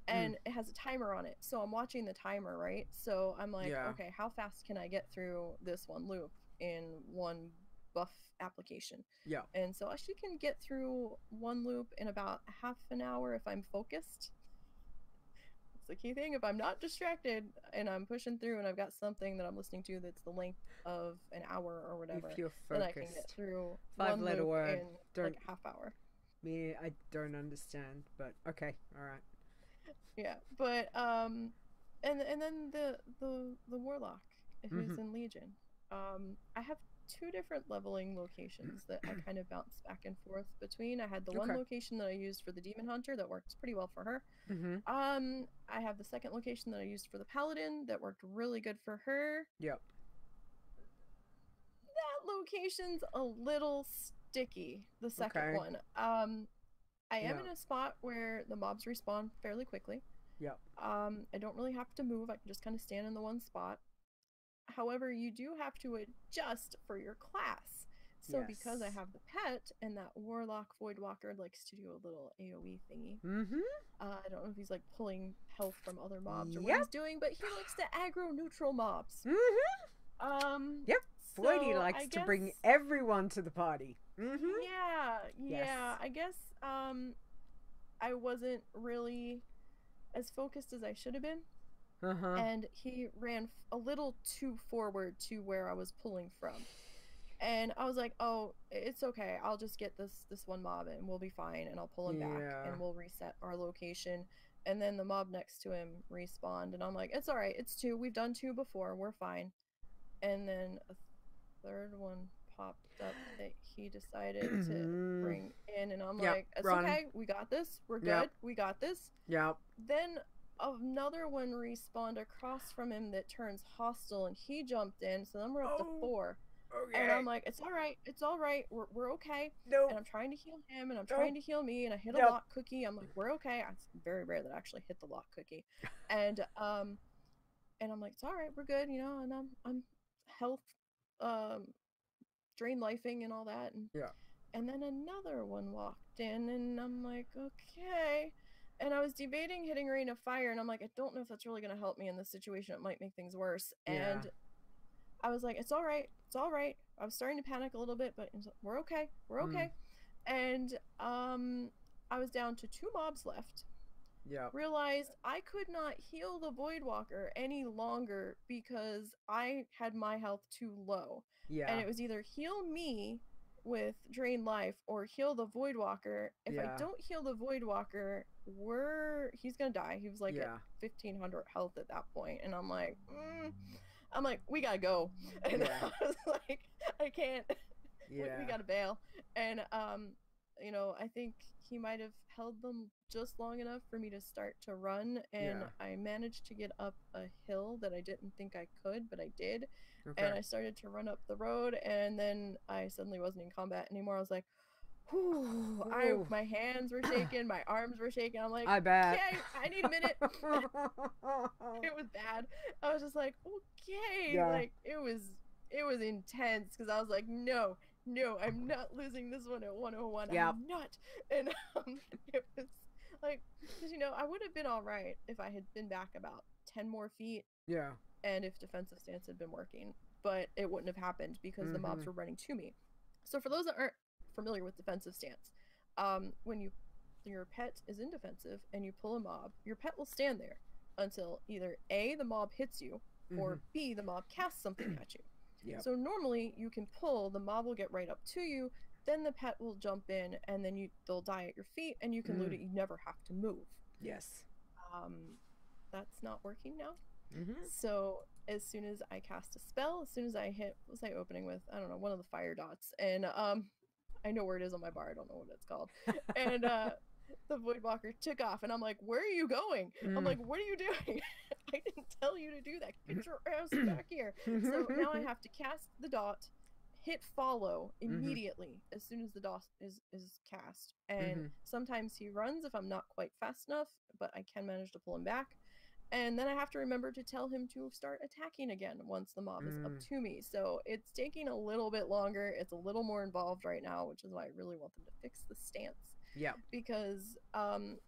and it has a timer on it, so I'm watching the timer, right? So I'm like, okay, how fast can I get through this one loop in one buff application? Yeah. And so she can get through one loop in about half an hour if I'm focused. It's the key thing. If I'm not distracted and I'm pushing through and I've got something that I'm listening to that's the length of an hour or whatever, if you're focused, then I can get through 5-letter word in like a half hour. Me, I don't understand, but okay, all right. Yeah, but and then the Warlock who's in Legion. I have two different leveling locations that I kind of bounce back and forth between. I had the one location that I used for the Demon Hunter that works pretty well for her. I have the second location that I used for the Paladin that worked really good for her. Yep. That location's a little sticky, the second one. I am in a spot where the mobs respawn fairly quickly. Yep. I don't really have to move. I can just kind of stand in the one spot. However, you do have to adjust for your class. So because I have the pet and that Warlock Voidwalker likes to do a little AoE thingy. I don't know if he's like pulling health from other mobs or what he's doing, but he likes to aggro neutral mobs. Voidy likes to bring everyone to the party. Yeah. I guess I wasn't really as focused as I should have been. And he ran a little too forward to where I was pulling from. And I was like, oh, it's okay. I'll just get this one mob and we'll be fine. And I'll pull him back and we'll reset our location. And then the mob next to him respawned. And I'm like, it's all right. It's 2. We've done 2 before. We're fine. And then a third one popped up that he decided to bring in. And I'm like, it's okay. We got this. We're good. We got this. Then another one respawned across from him that turns hostile. And he jumped in. So then we're up to 4. Okay. And I'm like, it's all right, we're okay. And I'm trying to heal him, and I'm trying to heal me, and I hit a lock cookie. I'm like, we're okay. It's very rare that I actually hit the lock cookie. And I'm like, it's all right, we're good, you know. And I'm health, drain lifing and all that. And then another one walked in, and I'm like, okay. And I was debating hitting Rain of Fire, and I'm like, I don't know if that's really gonna help me in this situation. It might make things worse. And I was like, it's all right. I was starting to panic a little bit, but we're okay. And I was down to 2 mobs left. Realized I could not heal the Voidwalker any longer because I had my health too low. And it was either heal me with drain life or heal the Voidwalker. If I don't heal the Voidwalker, he's gonna die. He was like at 1500 health at that point, and I'm like, we gotta go. And I was like, I can't. We gotta bail. And you know, I think he might have held them just long enough for me to start to run, and I managed to get up a hill that I didn't think I could, but I did. And I started to run up the road, and then I suddenly wasn't in combat anymore. I was like, whew, my hands were shaking, my arms were shaking. I'm like, I bet. Okay, I need a minute. It was bad. I was just like, okay. Like it was intense because I was like, no, I'm not losing this one at 101. I'm not. And it was like, because you know, I would have been all right if I had been back about 10 more feet. And if defensive stance had been working, but it wouldn't have happened because the mobs were running to me. So for those that aren't familiar with defensive stance, when your pet is in defensive and you pull a mob, your pet will stand there until either A, the mob hits you, or B, the mob casts something at you. So normally you can pull, the mob will get right up to you, then the pet will jump in, and then they'll die at your feet, and you can loot it. You never have to move. That's not working now. So as soon as I cast a spell, as soon as I hit, what was I opening with? I don't know, one of the fire dots, and I know where it is on my bar, I don't know what it's called. And the Voidwalker took off, and I'm like, where are you going? I'm like, what are you doing? I didn't tell you to do that. Get your ass back here. So now I have to cast the dot, hit follow immediately as soon as the dot is cast. And sometimes he runs if I'm not quite fast enough, but I can manage to pull him back. And then I have to remember to tell him to start attacking again once the mob is up to me. So it's taking a little bit longer. It's a little more involved right now, which is why I really want them to fix the stance. Because,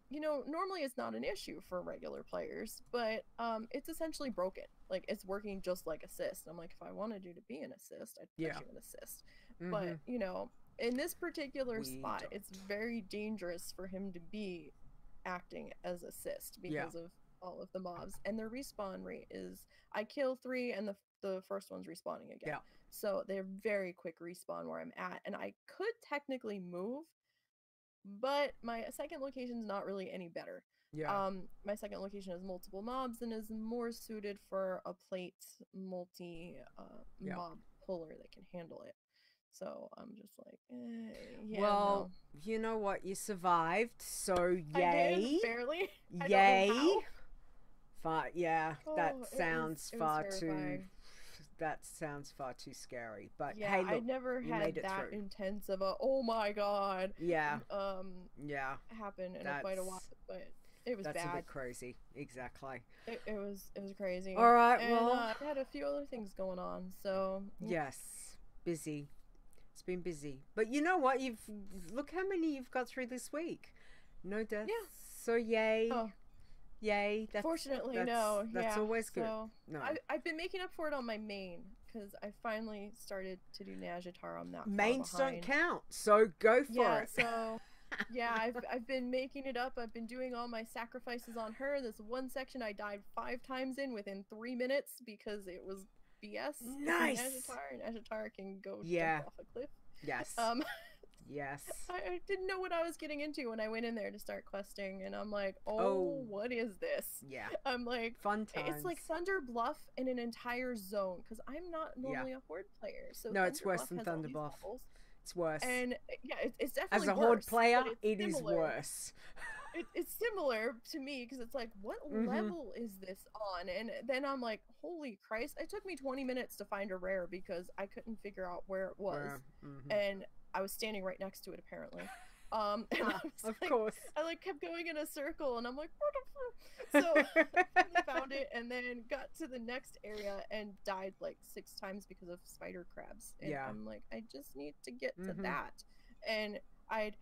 you know, normally it's not an issue for regular players, but it's essentially broken. Like, it's working just like assist. I'm like, if I wanted you to be an assist, I'd put you an assist. But, you know, in this particular spot, it's very dangerous for him to be acting as assist because of all of the mobs, and their respawn rate is I kill 3 and the first one's respawning again. So they're very quick respawn where I'm at, and I could technically move, but my second location is not really any better. My second location has multiple mobs and is more suited for a plate multi mob puller that can handle it. So I'm just like, well, you know what? You survived, so yay! I did, barely. Yay! That sounds far too. That sounds far too scary. But hey, look, I never had that intense of a oh my god. Happen in quite a while, but it was bad. That's a bit crazy. Exactly. It was crazy. All right. And, well, I had a few other things going on, so yes, busy. It's been busy. But you know what? Look how many you've got through this week. No deaths. Yeah. So yay. Oh. Yay. Fortunately, no. That's always good. So no. I've been making up for it on my main, because I finally started to do Nazjatar on that. Mains don't count, so go for it. So yeah, I've been making it up. I've been doing all my sacrifices on her. This one section I died 5 times within 3 minutes because it was BS. Nice. Nazjatar can go jump off a cliff. Yes. Yes. I didn't know what I was getting into when I went in there to start questing, and I'm like, oh, what is this? Yeah. I'm like, fun times. It's like Thunder Bluff in an entire zone, because I'm not normally a Horde player. So no, it's worse than Thunder Bluff. It's worse. And yeah, it's definitely as a Horde player, it is worse. It's similar to me, because it's like, what level is this on? And then I'm like, holy Christ! It took me 20 minutes to find a rare because I couldn't figure out where it was, and I was standing right next to it apparently. And of course, I kept going in a circle, and I'm like, what the fuck? So I found it, and then got to the next area and died 6 times because of spider crabs. And I'm like, I just need to get to that. And I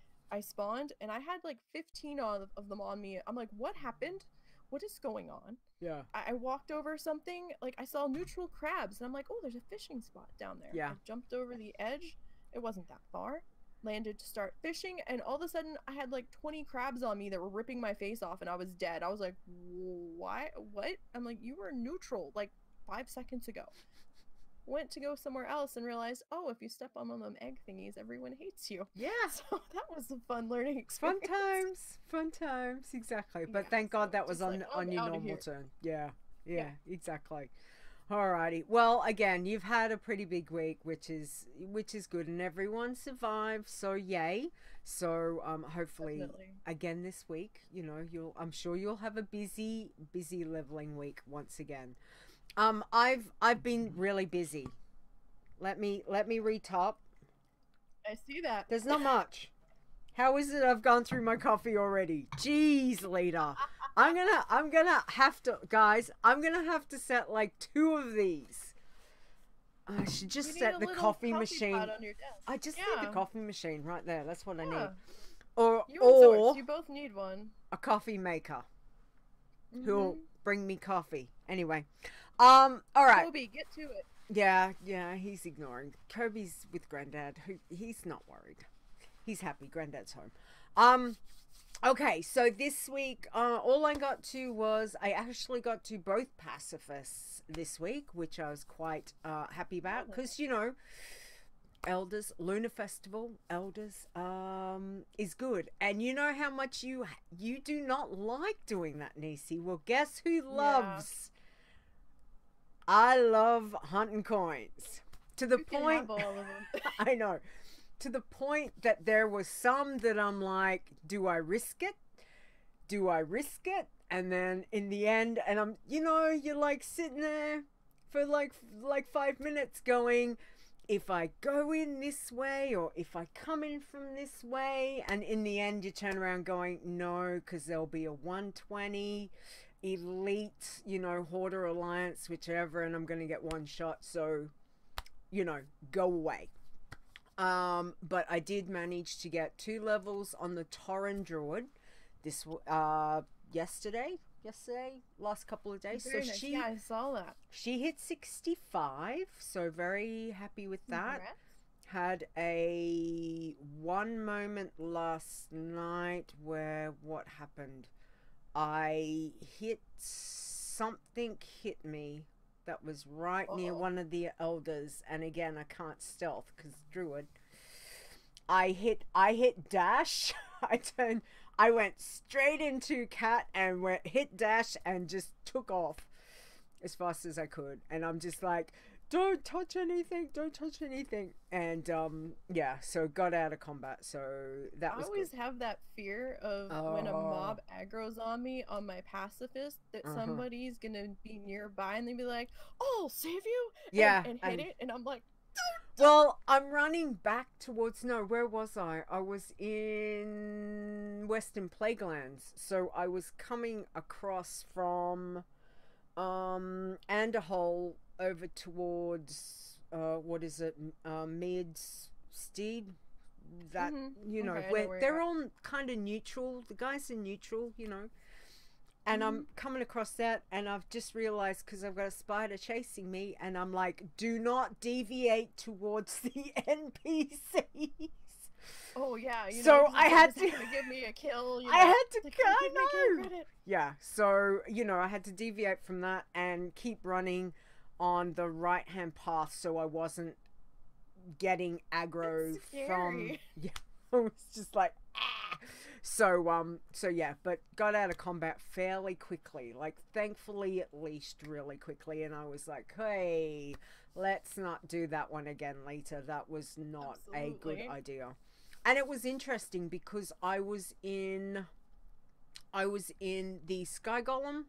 spawned, and I had 15 of them on me. I'm like, what happened? What is going on? Yeah. I walked over something, I saw neutral crabs, and I'm like, oh, there's a fishing spot down there. Yeah. I jumped over the edge. It wasn't that far. Landed to start fishing, and all of a sudden I had 20 crabs on me that were ripping my face off, and I was dead. I was like, why? What? I'm like, you were neutral 5 seconds ago. Went to go somewhere else and realized, oh, if you step on one of them egg thingies, everyone hates you. Yeah. So that was a fun learning experience. Fun times, exactly. But thank God that was on your normal turn. Yeah, exactly. Alrighty. Well, again, you've had a pretty big week, which is good, and everyone survived. So yay. So hopefully again this week, I'm sure you'll have a busy leveling week once again. I've been really busy. Let me retop. I see that. There's not much. How is it I've gone through my coffee already? Jeez, Leeta. I'm gonna have to, guys, I'm gonna have to set 2 of these. I should just set the coffee machine. On your desk. I just need the coffee machine right there. That's what I need. Or you both need one. A coffee maker who'll bring me coffee. Anyway, all right. Kobe, get to it. Yeah, he's ignoring. Kobe's with Granddad. He's not worried. He's happy. Granddad's home. Okay, so this week, all I got to was, I actually got to both pacifists this week, which I was quite happy about, because, Elders, Lunar Festival, Elders, is good. And you know how much you do not like doing that, Nisey. Well, guess who loves? I love hunting coins. To the point, all of them. I know. To the point that there was some that I'm like, do I risk it? Do I risk it? And then in the end, and I'm, you're sitting there for like 5 minutes going, if I go in this way or if I come in from this way, and in the end you turn around going, no, because there'll be a 120 elite, Horde or Alliance, whichever, and I'm going to get one shot. So, go away. But I did manage to get 2 levels on the Tauren Druid this yesterday, last couple of days. Very nice. I saw that. She hit 65, so very happy with that. Congrats. Had a one moment last night where what happened? Something hit me that was right near one of the elders, and again I can't stealth because Druid. I hit dash. I went straight into Cat and hit dash and just took off as fast as I could, and I'm just like, don't touch anything, and so got out of combat. So that was I always good. Have that fear of when a mob aggro's on me on my pacifist that somebody's gonna be nearby and they'd be like, oh, I'll save you, and hit it, and I'm like, well, I'm running back towards, where was I? I was in Western Plaguelands, so I was coming across from Anderhole over towards what is it, Mids steed that, you know, okay, where they're all kind of neutral. The guys are neutral, you know. And I'm coming across that, and I've just realized, because I've got a spider chasing me, and I'm like, do not deviate towards the NPCs. Oh yeah, you so know, I had to give me a kill. You know? I had to like, I know. credit. Yeah, so you know, I had to deviate from that and keep running on the right hand path, so I wasn't getting aggro from. Yeah, I was just like ah. So yeah, but got out of combat fairly quickly, like thankfully at least really quickly, and I was like, hey, let's not do that one again, Leeta. That was not a good idea. And it was interesting because I was in the Sky Golem.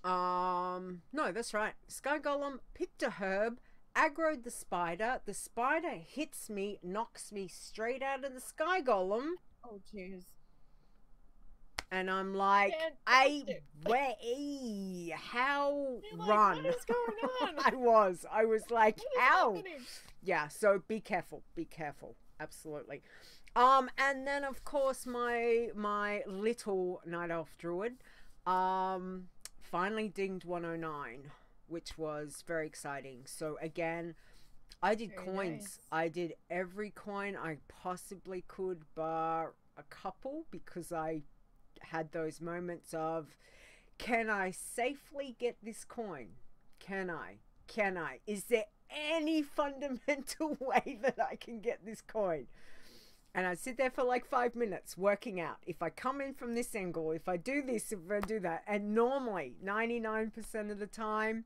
No, that's right. Sky Golem, picked a herb, aggroed the spider. The spider hits me, knocks me straight out of the Sky Golem. Oh, jeez. And I'm like, hey, way, how run? What is going on? I was like, how? Yeah, so be careful. Absolutely. And then of course my little night elf druid finally dinged 109, which was very exciting. So again, I did very coins. Nice. I did every coin I possibly could, bar a couple, because I had those moments of, can I safely get this coin? Can I? Is there any fundamental way that I can get this coin? And I'd sit there for like 5 minutes working out, if I come in from this angle, if I do this, if I do that. And normally 99% of the time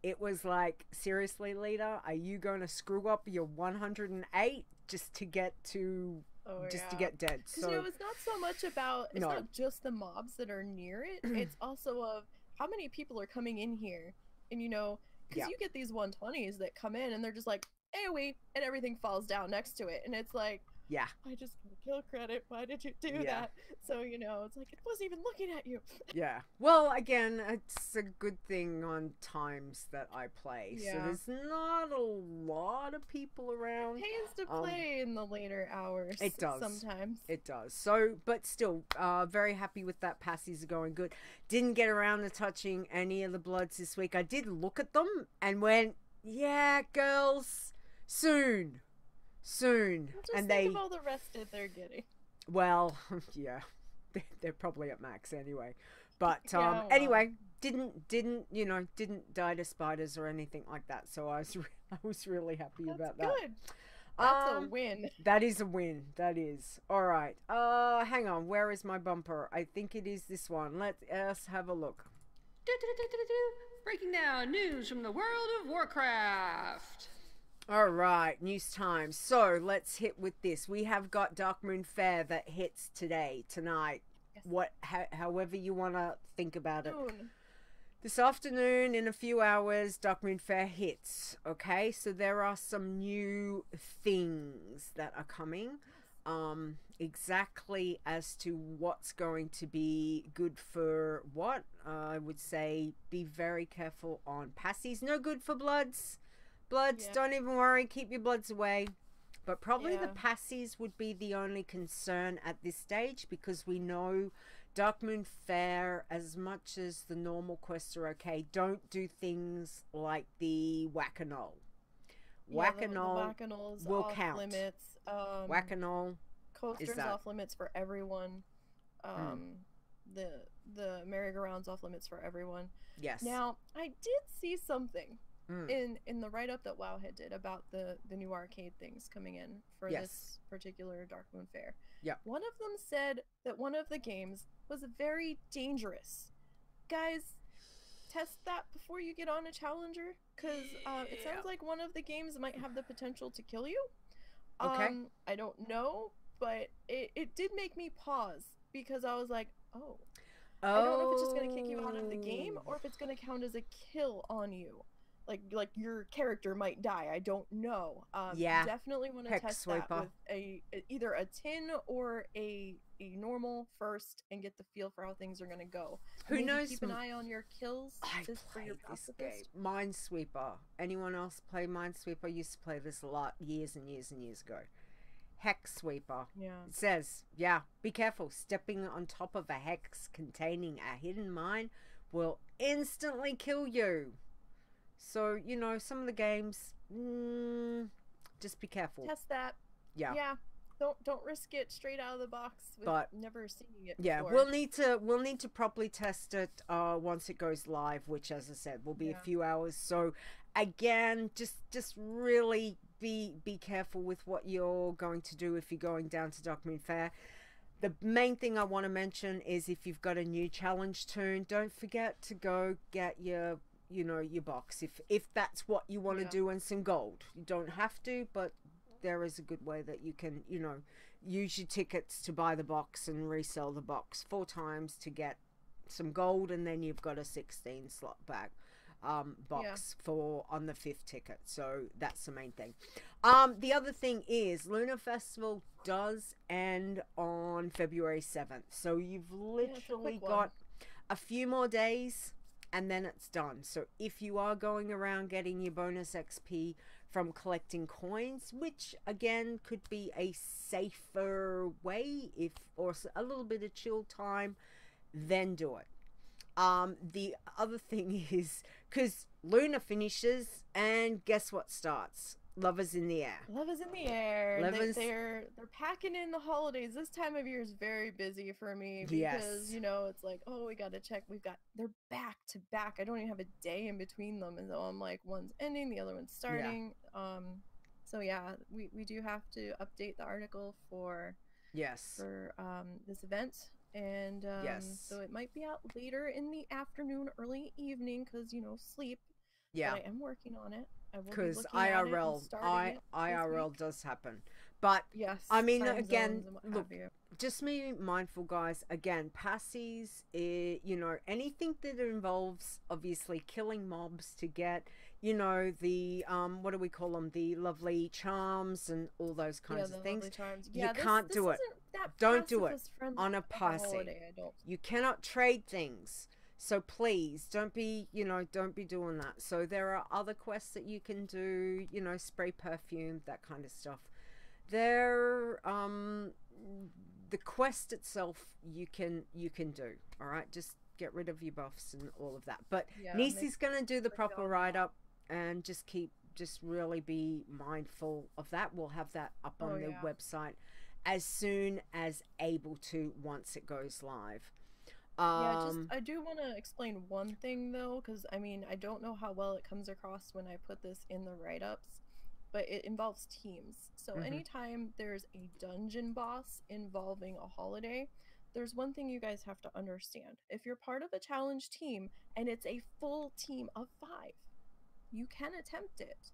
it was like, seriously, Leeta, are you going to screw up your 108 just to get to to get dead? So you know, it's not so much about, it's not just the mobs that are near it, it's also of how many people are coming in here. And you know, because you get these 120s that come in and they're just like AoE, and everything falls down next to it, and it's like, yeah, I just got a kill credit, why did you do that? So you know, it's like, it wasn't even looking at you. Yeah, well, again, it's a good thing on times that I play, so there's not a lot of people around. It pays to play in the later hours. It does sometimes. It does. So, but still, very happy with that. Passies are going good. Didn't get around to touching any of the bloods this week. I did look at them and went, yeah, girls, soon. Just and think of all the rest that they're getting. Well, yeah, they're probably at max anyway. But well. anyway, didn't die to spiders or anything like that. So I was really happy about that. Good. That's a win. That is a win. That is. All right. Hang on. Where is my bumper? I think it is this one. Let us have a look. Breaking down news from the world of Warcraft. All right, news time. So let's hit with this. We have got Darkmoon Faire that hits tonight. Yes. However you want to think about it. This afternoon, in a few hours, Darkmoon Faire hits. Okay, so there are some new things that are coming. Exactly as to what's going to be good for what, I would say be very careful on passies. No good for bloods. Don't even worry, keep your bloods away. But probably the passies would be the only concern at this stage, because we know Darkmoon Faire, as much as the normal quests are okay, don't do things like the Whack-a-Null. Whack-a-Null will off count. Limits. Whack-a-Null Coaster's off limits for everyone. The merry-go-round's off limits for everyone. Yes. Now, I did see something in the write-up that WoW had did about the new arcade things coming in for this particular Darkmoon Faire. Yeah. One of them said that one of the games was very dangerous. Guys, test that before you get on a challenger, because it sounds like one of the games might have the potential to kill you. Okay. I don't know, but it did make me pause, because I was like, I don't know if it's just going to kick you out of the game, or if it's going to count as a kill on you. Like your character might die. I don't know. Definitely want to test that with either a tin or a a normal first and get the feel for how things are going to go. Who Maybe knows? Keep an eye on your kills. I for your played this pacifist. game, Minesweeper. Anyone else play Minesweeper? I used to play this a lot years and years and years ago. Hex Sweeper. Yeah. It says, yeah, be careful. Stepping on top of a hex containing a hidden mine will instantly kill you. So, you know, some of the games, just be careful. Test that. Yeah. Yeah. Don't risk it straight out of the box with never seeing it before. Yeah, we'll need to properly test it once it goes live, which, as I said, will be a few hours. So again, just really be careful with what you're going to do if you're going down to Darkmoon Faire. The main thing I want to mention is if you've got a new challenge toon, don't forget to go get your box if that's what you want to do, and some gold. You don't have to, but there is a good way that you can, use your tickets to buy the box and resell the box 4 times to get some gold, and then you've got a 16 slot back box for on the 5th ticket. So that's the main thing. The other thing is Lunar Festival does end on February 7th. So you've literally got a few more days and then it's done. So if you are going around getting your bonus XP from collecting coins, which again could be a safer way or a little bit of chill time, then do it. The other thing is, because Luna finishes and guess what starts? Love is in the air. Love is in the air. They're packing in the holidays. This time of year is very busy for me because it's like, oh, we got to check. They're back to back. I don't even have a day in between them, and so I'm like, one's ending, the other one's starting. So yeah, we do have to update the article for this event, and so it might be out later in the afternoon, early evening, because sleep. Yeah, but I am working on it. Because IRL does happen. But I mean, again, look, just be mindful, guys. Again, passies, anything that involves obviously killing mobs to get, the what do we call them? The lovely charms and all those kinds of things. You can't do it. Don't do it on a passy. You cannot trade things. So please don't be doing that. So there are other quests that you can do, spray perfume, that kind of stuff. The quest itself you can do. All right, just get rid of your buffs and all of that. But Nisey's gonna do the proper write up and just really be mindful of that. We'll have that up on the website as soon as able to once it goes live. I do want to explain one thing though, because I mean, I don't know how well it comes across when I put this in the write-ups, but it involves teams. So anytime there's a dungeon boss involving a holiday, there's one thing you guys have to understand. If you're part of a challenge team and it's a full team of 5, you can attempt it.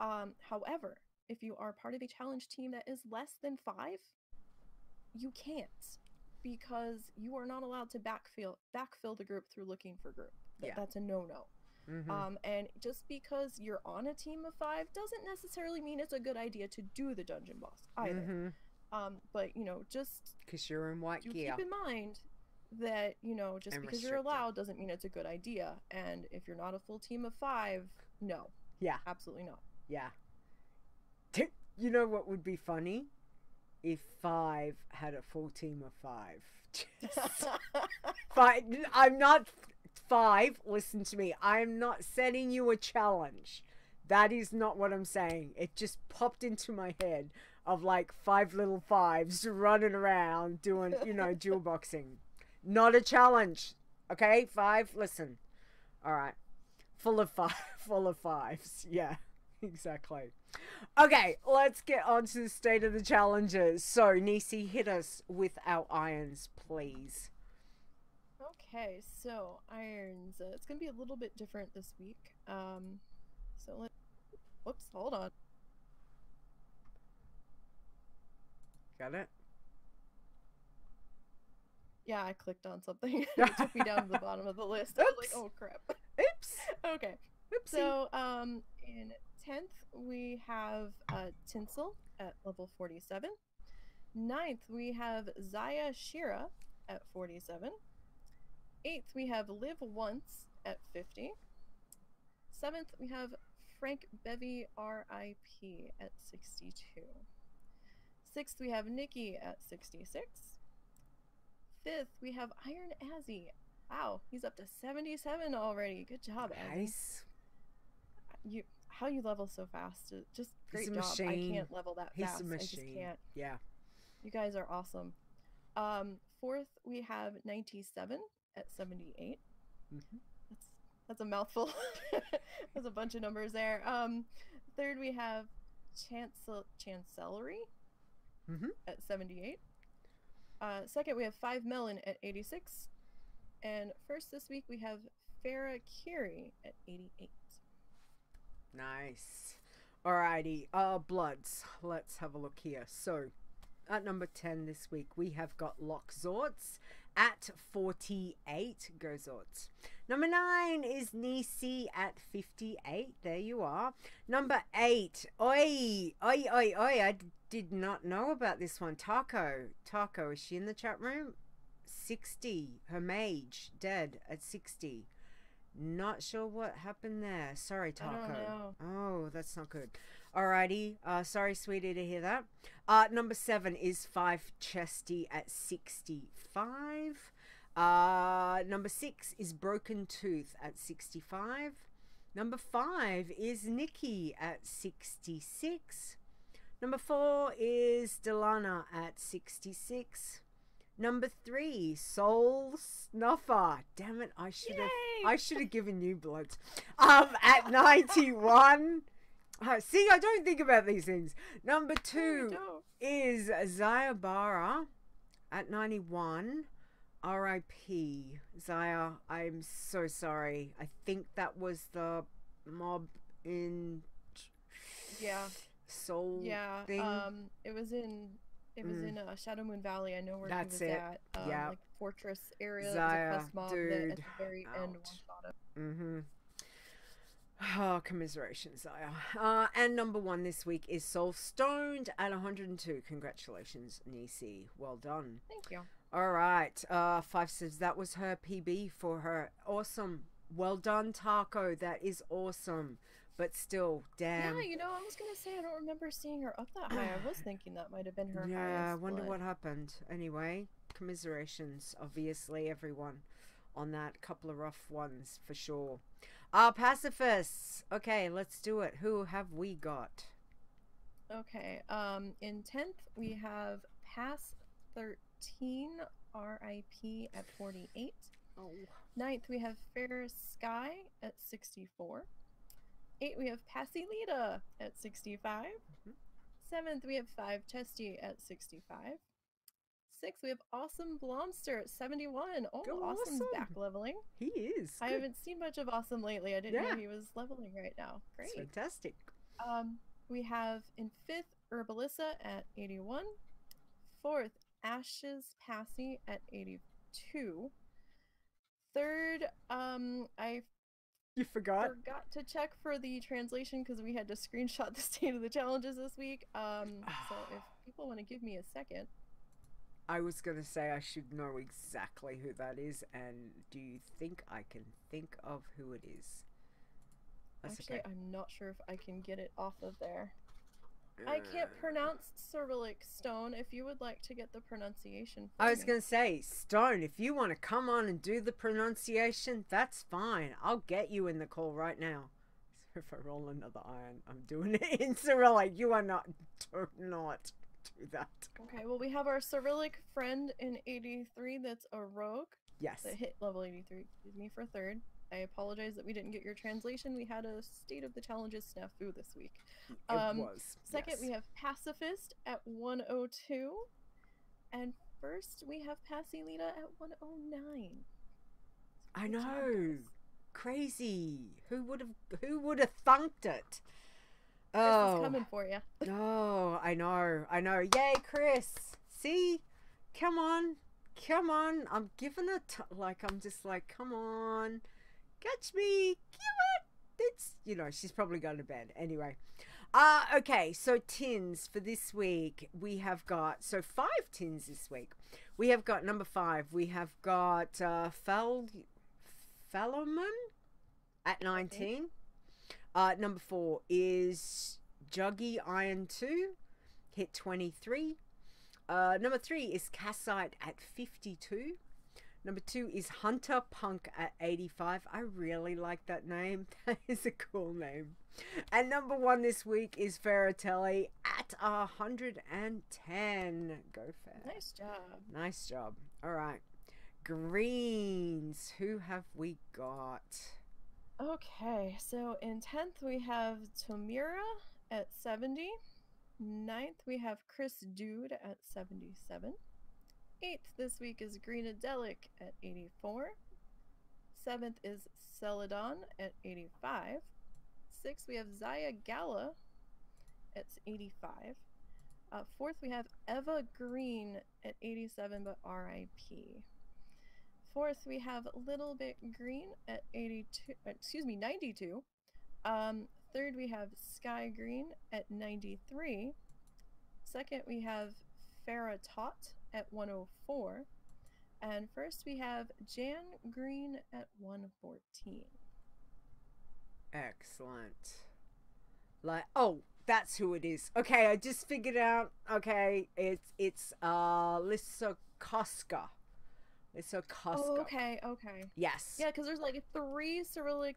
However, if you are part of a challenge team that is less than 5, you can't. Because you are not allowed to backfill the group through looking for group. That's a no-no. And just because you're on a team of 5 doesn't necessarily mean it's a good idea to do the dungeon boss either. But just because you're in white gear, keep in mind that just because you're allowed doesn't mean it's a good idea. And if you're not a full team of 5, no, absolutely not. You know what would be funny? If 5 had a full team of 5. I'm not 5. Listen to me. I'm not setting you a challenge. That is not what I'm saying. It just popped into my head of like 5 little 5s running around doing, dual boxing. Not a challenge. Okay, 5. Listen. All right. Full of 5s. Yeah, exactly. Okay, let's get on to the state of the challenges. So, Nisey, hit us with our irons, please. Okay, so irons. It's going to be a little bit different this week. Whoops, hold on. Got it? Yeah, I clicked on something. It took me down to the bottom of the list. I was like, oh, crap. Oops. Okay. Oopsie. So, in 10th, we have Tinsel at level 47. 9th, we have Zaya Shira at 47. 8th, we have Live Once at 50. 7th, we have Frank Bevy RIP at 62. 6th, we have Nikki at 66. 5th, we have Iron Azzy. Wow, he's up to 77 already. Good job, Azzy. Nice. How you level so fast? Just great job. Machine. I can't level that fast. He's a machine. I just can't. Yeah. You guys are awesome. 4th, we have 97 at 78. Mm-hmm. That's a mouthful. There's a bunch of numbers there. 3rd, we have Chancellery at 78. 2nd, we have 5 Melon at 86. And first this week, we have Farah Kiri at 88. Nice. Alrighty. Bloods. Let's have a look here. So, at number 10 this week, we have got Lockzorts at 48. Go Zorts. Number 9 is Nisey at 58. There you are. Number 8. Oi. I did not know about this one. Taco, is she in the chat room? 60. Her mage, dead at 60. Not sure what happened there. Sorry, Taco. I don't know. Oh, that's not good. Alrighty. Sorry, sweetie, to hear that. Number 7 is 5 Chesty at 65. Number 6 is Broken Tooth at 65. Number 5 is Nikki at 66. Number 4 is Delana at 66. Number 3, Soul Snuffer. Damn it, I should have given you bloods. At 91. See, I don't think about these things. Number 2 is Zayabara at 91. R.I.P. Zaya, I'm so sorry. I think that was the mob in Soul thing. It was in Shadowmoon Valley. I know where That's he was it. at. Like Fortress area. Zaya, was a quest mob dude. that at the very end one-shot him. Oh, commiseration, Zaya. And number 1 this week is Soul Stoned at 102. Congratulations, Nisey. Well done. Thank you. All right. 5 says that was her PB for her. Awesome. Well done, Taco. That is awesome. But still, damn. Yeah, I was going to say I don't remember seeing her up that high. I was thinking that might have been her highest. Yeah, I wonder what happened. Anyway, commiserations, obviously, everyone on that. Couple of rough ones, for sure. Pacifists. Okay, let's do it. Who have we got? Okay. In 10th, we have Pass 13, RIP at 48. Oh. 9th, we have Fair Sky at 64. 8th, we have Passy Leeta at 65. 7th, we have 5 Chesty at 65. 6th, we have Awesome Blomster at 71. Oh, Go Awesome's Awesome. back leveling. He is. I haven't seen much of Awesome lately. I didn't know he was leveling right now. Great. It's fantastic. We have in 5th, Herbalissa at 81. 4th, Ashes Passy at 82. 3rd, You forgot to check for the translation because we had to screenshot the state of the challenges this week. So if people want to give me a second. I was going to say I should know exactly who that is, and do you think I can think of who it is? That's Actually, okay. I'm not sure if I can get it off of there. I can't pronounce Cyrillic Stone. If you would like to get the pronunciation for I was going to say, Stone, if you want to come on and do the pronunciation, that's fine. I'll get you in the call right now. So if I roll another iron, I'm doing it in Cyrillic. You are not, do not do that. Okay, well, we have our Cyrillic friend in 83 that's a rogue. Yes. That hit level 83, excuse me, for 3rd. I apologize that we didn't get your translation. We had a State of the Challenges snafu this week. It was. 2nd, we have Pacifist at 102. And first, we have Passy Leeta at 109. I know. Crazy. Who would have thunked it? Chris is coming for you. Oh, I know. Yay, Chris. See? Come on. I'm giving it, I'm just like, come on. Catch me. Give it. It's, she's probably going to bed. Anyway. Okay, so tins for this week. We have got, so 5 tins this week. We have got number 5. We have got Falloman at 19. Number 4 is Juggy Iron 2, hit 23. Number 3 is Cassite at 52. Number 2 is Hunter Punk at 85. I really like that name. That is a cool name. And number 1 this week is Ferratelli at 110. Go Fair. Nice job. Nice job. All right. Greens. Who have we got? Okay, so in 10th we have Tomira at 70. 9th we have Chris Dude at 77. 8th this week is Greenadelic at 84. 7th is Celadon at 85. 6th we have Zaya Gala at 85. 4th we have Eva Green at 87 but RIP. 4th we have Little Bit Green at 92. 3rd we have Sky Green at 93. 2nd we have Farah Tot at 104. And 1st we have Jan Green at 114. Excellent. Like, oh, that's who it is. Okay, I just figured out. Okay, it's Lissa Koska. Oh, okay. Yes. Yeah, because there's like 3 Cyrillic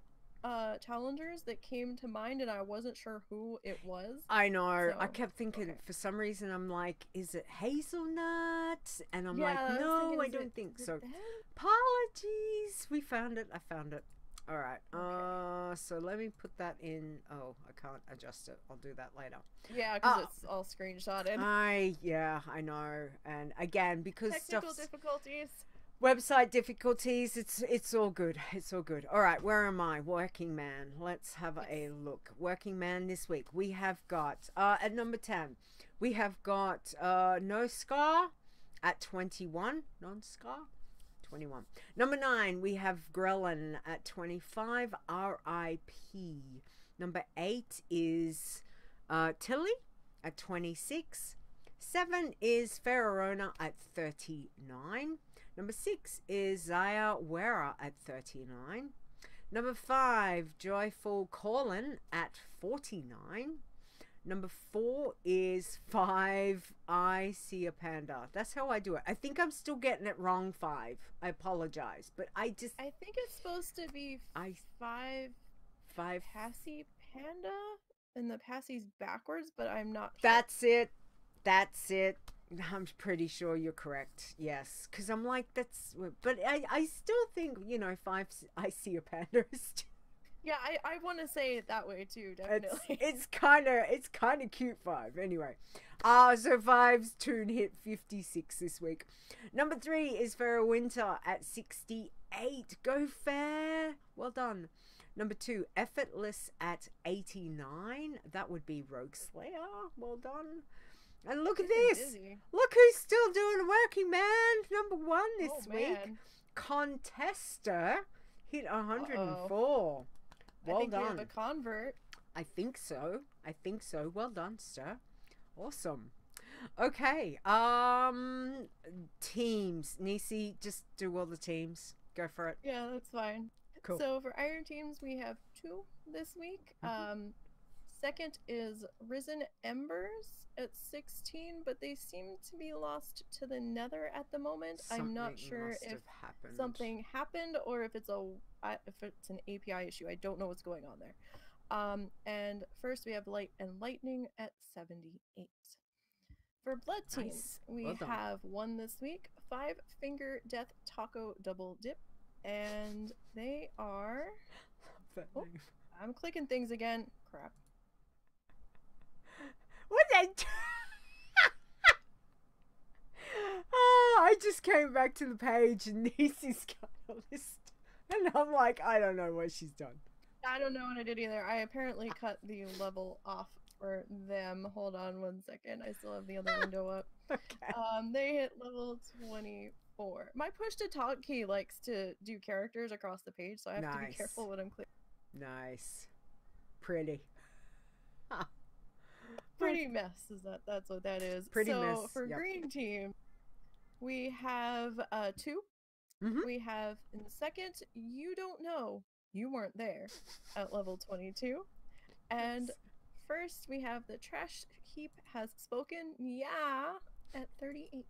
challengers that came to mind, and I wasn't sure who it was. I know. So, I kept thinking, for some reason, I'm like, is it hazelnut? And I'm like, I no, I don't think so. Apologies. We found it. I found it. All right. Okay. So let me put that in. Oh, I can't adjust it. I'll do that later. Yeah, because it's all screenshotted. Yeah, I know. And again, because technical difficulties. Website difficulties, it's all good. It's all good. All right, where am I? Working Man. Let's have a look. Working Man this week. We have got, at number 10, we have got No Scar at 21. Non-Scar? 21. Number 9, we have Grelin at 25. RIP. Number 8 is Tilly at 26. 7 is Ferrarona at 39. Number 6 is Zaya Wera at 39. Number 5, Joyful Corlin at 49. Number 4 is 5, I See a Panda. That's how I do it. I think I'm still getting it wrong, 5. I apologize. But I think it's supposed to be 5 Passy Panda, and the Passy's backwards, but I'm not sure. That's it. I'm pretty sure you're correct. Yes, because I'm like, but I still think, 5 I See a Panda is yeah, I want to say it that way too, definitely. It's kind of cute, 5 anyway. So 5's tune hit 56 this week. Number 3 is Farrah Winter at 68. Go Fair. Well done. Number 2, Effortless at 89. That would be Rogue Slayer. Well done. And look at this. Busy. Look who's still doing Working Man. Number 1 this week. Man. Contester hit 104. Well done. You have a convert. I think so. Well done, sir. Awesome. Okay. Teams. Nisey, just do all the teams. Go for it. Yeah, that's fine. Cool. So for Iron Teams, we have 2 this week. Second is Risen Embers at 16, but they seem to be lost to the Nether at the moment. I'm not sure if something happened or if it's an API issue. I don't know what's going on there. And first we have Light and Lightning at 78. For Blood Teams, we have 1 this week, 5 Finger Death Taco Double Dip, and they are... I'm clicking things again. Crap. What the... Oh, I just came back to the page and Nisey's got a list. And I'm like, I don't know what she's done. I don't know what I did either. I apparently cut the level off for them. Hold on 1 second. I still have the other window up. Okay. They hit level 24. My push to talk key likes to do characters across the page, so I have to be careful when I'm clicking. Nice. Pretty. Pretty mess is that's what that is. Pretty so mess. For green team, we have 2. We have in the second, you don't know, you weren't there, at level 22. And first we have the trash heap has spoken, yeah, at 38.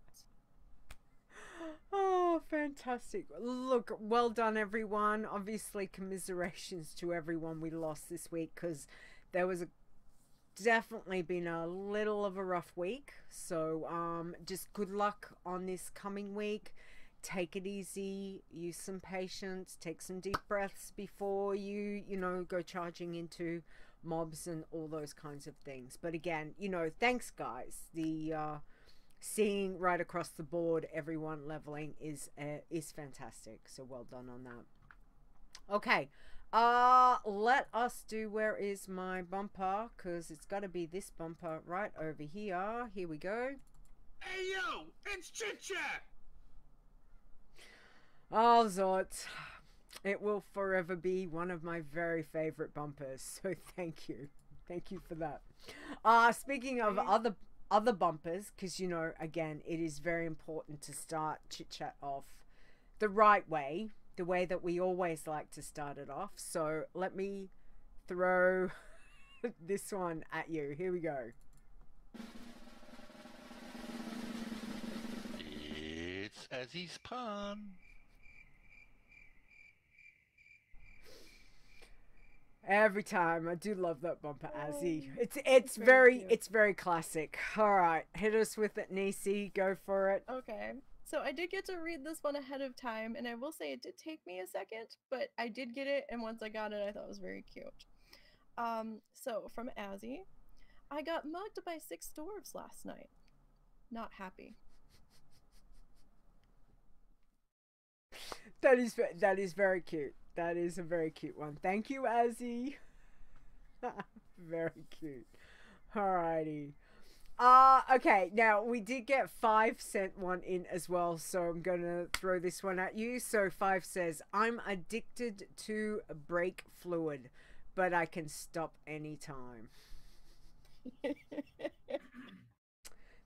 Oh, fantastic. Look, well done, everyone. Obviously, commiserations to everyone we lost this week, because there was definitely been a little of a rough week. So just good luck on this coming week. Take it easy, use some patience, take some deep breaths before you go charging into mobs and all those kinds of things. But again, thanks guys. The seeing right across the board everyone leveling is fantastic, so well done on that. Okay, let us do, where is my bumper, because it's got to be this bumper right over here. Here we go. Hey yo, it's Chit Chat. Oh, Zot, it will forever be one of my very favorite bumpers, so thank you for that. Speaking of other bumpers, because again, it is very important to start Chit Chat off the right way, the way that we always like to start it off. So let me throw this one at you. Here we go. It's Azzy's pun. Every time. I do love that bumper, Azzy. It's very classic. All right, hit us with it, Nisey. Go for it. Okay. So I did get to read this one ahead of time, and I will say it did take me a second, but I did get it, and once I got it, I thought it was very cute. So from Azzy, I got mugged by 6 dwarves last night. Not happy. That is very cute. That is a very cute one. Thank you, Azzy. Very cute. Alrighty. Okay, now we did get 5 sent one in as well, so I'm gonna throw this one at you. So 5 says, I'm addicted to brake fluid, but I can stop anytime.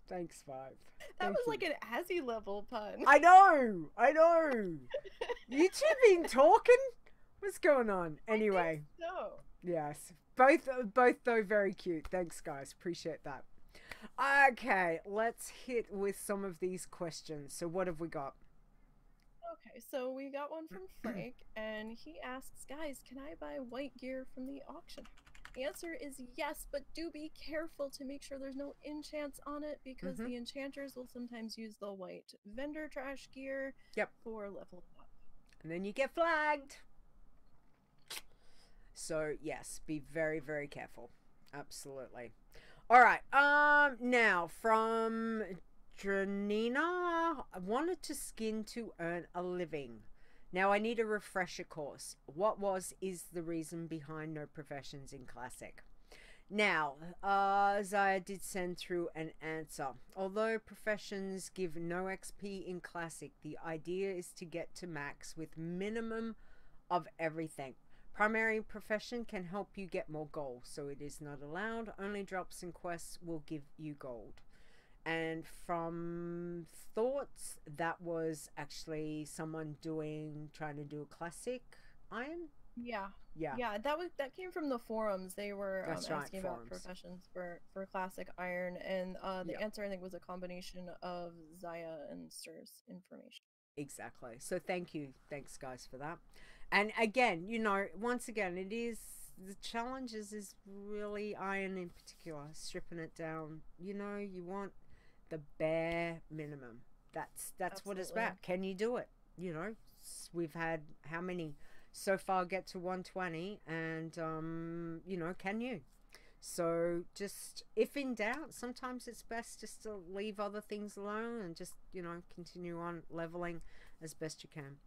Thanks, 5. That was like an Azzy level pun. I know. You two been talking? What's going on? Anyway. No. Yes. Both though very cute. Thanks guys. Appreciate that. Okay, let's hit with some of these questions. So what have we got? Okay, so we got one from Frank, and he asks, guys, can I buy white gear from the auction? The answer is yes, but do be careful to make sure there's no enchants on it, because the enchanters will sometimes use the white vendor trash gear for leveling up. And then you get flagged. So yes, be very, very careful. Absolutely. All right. Now from Dranina, I wanted to skin to earn a living. Now I need a refresher course. What is the reason behind no professions in Classic? Now, Zaya did send through an answer. Although professions give no XP in Classic, the idea is to get to max with minimum of everything. Primary profession can help you get more gold, so it is not allowed. Only drops and quests will give you gold. And from Thoughts, that was actually someone trying to do a Classic Iron. Yeah, that came from the forums. They were asking about professions for Classic Iron, and the answer I think was a combination of Zaya and Stir's information. Exactly. So thanks guys for that. And again, once again, it is the challenges is really Iron in particular, stripping it down. You want the bare minimum. That's what it's about. Can you do it? We've had how many so far get to 120, and can you? So just, if in doubt, sometimes it's best just to leave other things alone and just continue on leveling as best you can.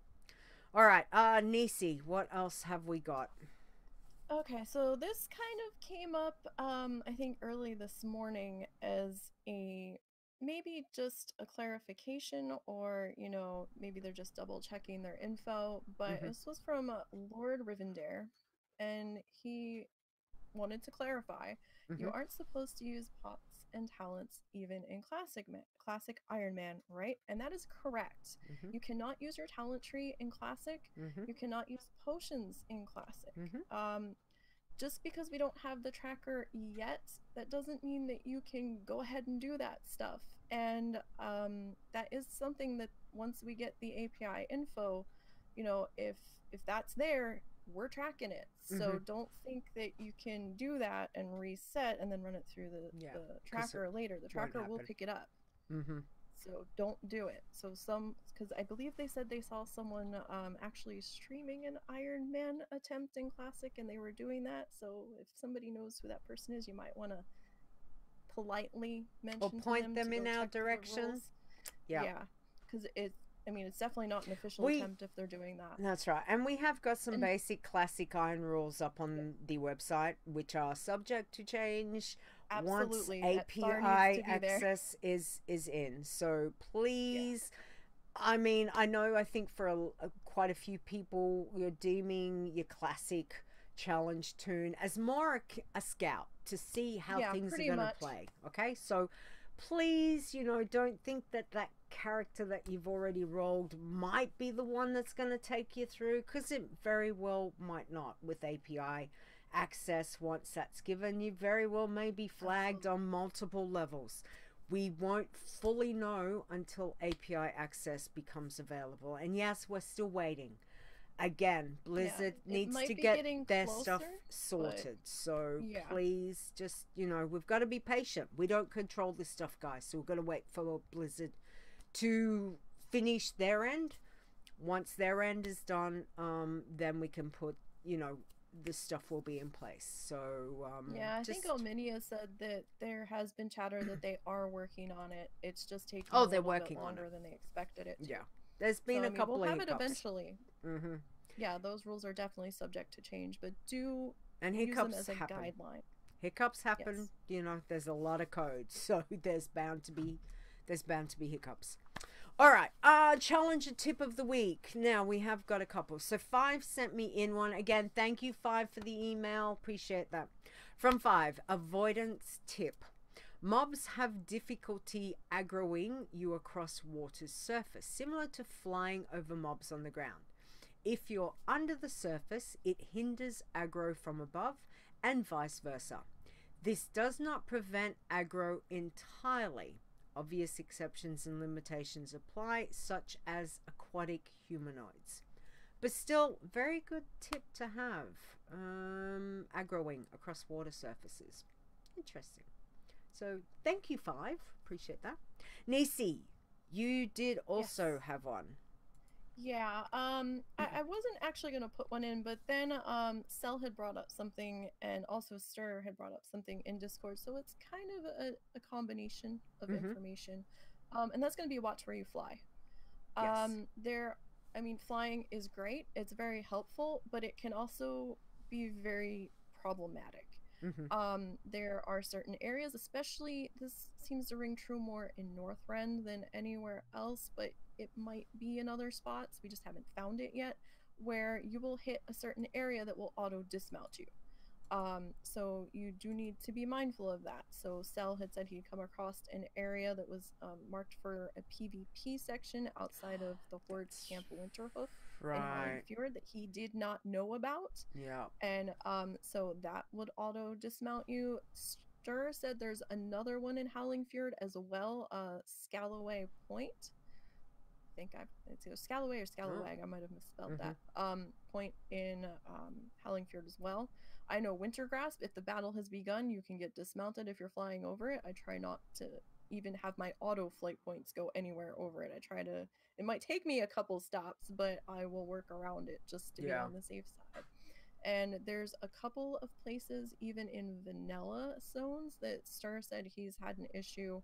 All right, Nisey, what else have we got? Okay, so this kind of came up I think early this morning as maybe just a clarification, or maybe they're just double checking their info, but this was from Lord Rivendare, and he wanted to clarify, you aren't supposed to use pots and talents even in classic Iron Man, right? And that is correct. You cannot use your talent tree in classic. You cannot use potions in classic. Just because we don't have the tracker yet, that doesn't mean that you can go ahead and do that stuff. And that is something that once we get the API info, you know, if that's there, we're tracking it. So don't think that you can do that and reset and then run it through the tracker later. The tracker will pick it up. So don't do it. So because I believe they said they saw someone actually streaming an Iron Man attempt in Classic, and they were doing that. So if somebody knows who that person is, you might want to politely mention or point them in our direction. Yeah, because it's definitely not an official attempt if they're doing that. That's right. And we have got some basic classic Iron rules up on the website, which are subject to change once API access is in. So please, I mean, I think for quite a few people, you're deeming your classic challenge toon as more a scout to see how things are going to play. Okay, so please, don't think that character that you've already rolled might be the one that's going to take you through, because it very well might not. With API access, once that's given, you very well may be flagged on multiple levels. We won't fully know until API access becomes available. And yes, we're still waiting. Again, Blizzard needs to get their stuff sorted. So please just, we've got to be patient. We don't control this stuff, guys. So we've got to wait for Blizzard to finish their end. Once their end is done, then we can put, this stuff will be in place. So I think Ominia said that there has been chatter that they are working on it. It's just taking they're a little working bit longer than they expected it to. Yeah, there's been a couple we'll of have hiccups. it eventually. Yeah, those rules are definitely subject to change, but and use hiccups them as a happen. guideline. Hiccups happen. There's a lot of code, so there's bound to be hiccups. All right, challenger tip of the week. Now we have got a couple. So 5 sent me in one. Again, thank you 5 for the email. Appreciate that. From 5, avoidance tip. Mobs have difficulty aggroing you across water's surface, similar to flying over mobs on the ground. If you're under the surface, it hinders aggro from above and vice versa. This does not prevent aggro entirely. Obvious exceptions and limitations apply, such as aquatic humanoids. But still, very good tip to have. Aggroing across water surfaces. Interesting. So thank you 5. Appreciate that. Nisey, you did also have one. Yeah, I wasn't actually going to put one in, but then Cell had brought up something, and also Stir had brought up something in Discord, so it's kind of a combination of information. And that's going to be watch where you fly. Flying is great, it's very helpful, but it can also be very problematic. There are certain areas, especially this seems to ring true more in Northrend than anywhere else, but it might be in other spots, we just haven't found it yet, where you will hit a certain area that will auto dismount you. So you do need to be mindful of that. So Cell had said he'd come across an area that was marked for a PvP section outside of the Horde's Camp Winterhoof in Howling Fjord that he did not know about. Yeah. And so that would auto dismount you. Stir said there's another one in Howling Fjord as well, Scalloway Point. I think it's either Scalloway or Scallowag. I might have misspelled that. Point in Howling Fjord as well. I know Wintergrasp, if the battle has begun, you can get dismounted if you're flying over it. I try not to even have my auto flight points go anywhere over it. It might take me a couple stops, but I will work around it just to be on the safe side. And there's a couple of places, even in vanilla zones, that Star said he's had an issue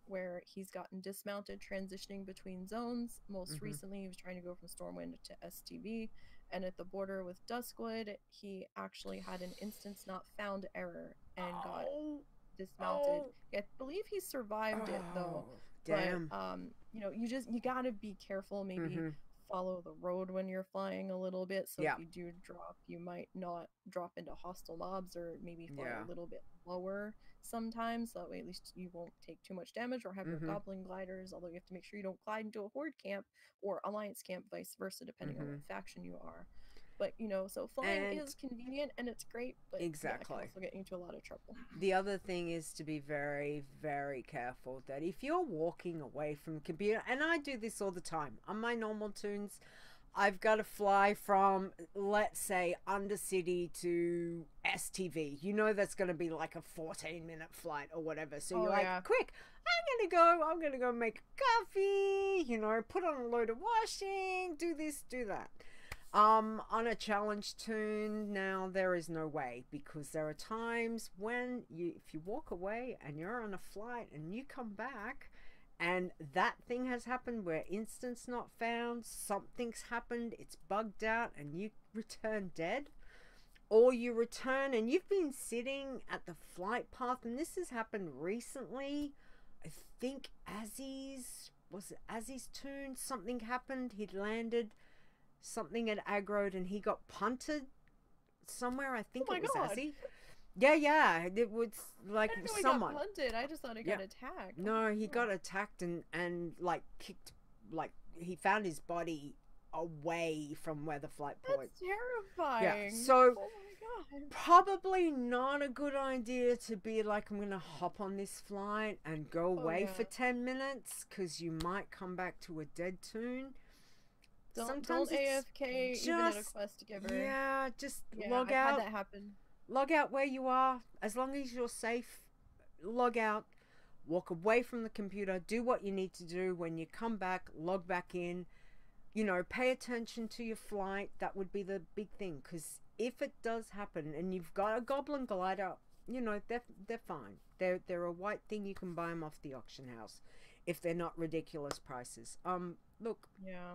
where he's gotten dismounted transitioning between zones. Most recently, he was trying to go from Stormwind to STV, and at the border with Duskwood, he actually had an instance not found error and got dismounted. I believe he survived it though. Damn. But you gotta be careful. Maybe follow the road when you're flying a little bit. So Yeah. if you do drop, you might not drop into hostile mobs, or maybe fly Yeah. a little bit lower sometimes. So that way at least you won't take too much damage, or have your goblin gliders, although you have to make sure you don't glide into a horde camp or alliance camp, vice versa, depending on what faction you are. But, you know, so flying is convenient and it's great, but exactly, yeah, it can also get you into a lot of trouble. The other thing is to be very, very careful that if you're walking away from the computer, and I do this all the time on my normal tunes, I've got to fly from, let's say, Undercity to STV. You know that's going to be like a 14-minute flight or whatever. So you're like, quick, I'm going to go make coffee, you know, put on a load of washing, do this, do that. On a challenge tune, now there is no way, because there are times when if you walk away and you're on a flight and you come back and that thing has happened where instance not found, something's happened, it's bugged out, and you return dead, or you return and you've been sitting at the flight path, and this has happened recently. I think Azzy's tune, something happened, he'd landed something at aggroed and he got punted somewhere. I think it was Azzy. Yeah, it was like someone. He got punted. I just thought he got attacked. No, he got attacked and like kicked, like he found his body away from where the flight point. That's terrifying. Yeah, so oh my God. Probably not a good idea to be like, I'm gonna hop on this flight and go away for 10 minutes, because you might come back to a dead tune. Sometimes AFK just, even at a quest giver. Yeah, just log out. I've had that happen. Log out where you are. As long as you're safe, log out. Walk away from the computer. Do what you need to do. When you come back, log back in. You know, pay attention to your flight. That would be the big thing. Because if it does happen and you've got a goblin glider, you know, they're fine. They're a white thing. You can buy them off the auction house if they're not ridiculous prices. Look. Yeah.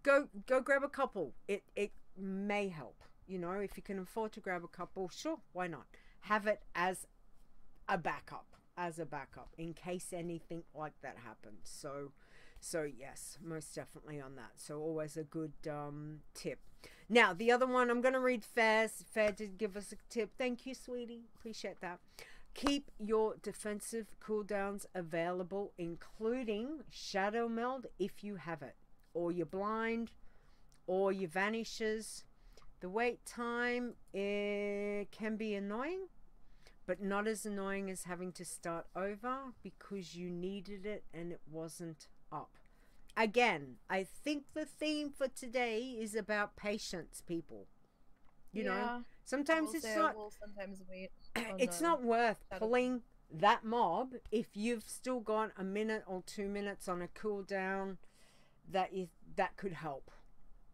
Go grab a couple. It may help. You know, if you can afford to grab a couple, sure, why not? Have it as a backup, in case anything like that happens. So yes, most definitely on that. So always a good tip. Now, the other one, I'm going to read Fair's. Fair did give us a tip. Thank you, sweetie. Appreciate that. Keep your defensive cooldowns available, including Shadow Meld if you have it, or your blind, or your vanishes. The wait time can be annoying, but not as annoying as having to start over because you needed it and it wasn't up. Again, I think the theme for today is about patience, people. You know, sometimes it's not. Sometimes wait. It's not worth pulling that mob if you've still got a minute or 2 minutes on a cooldown. That could help.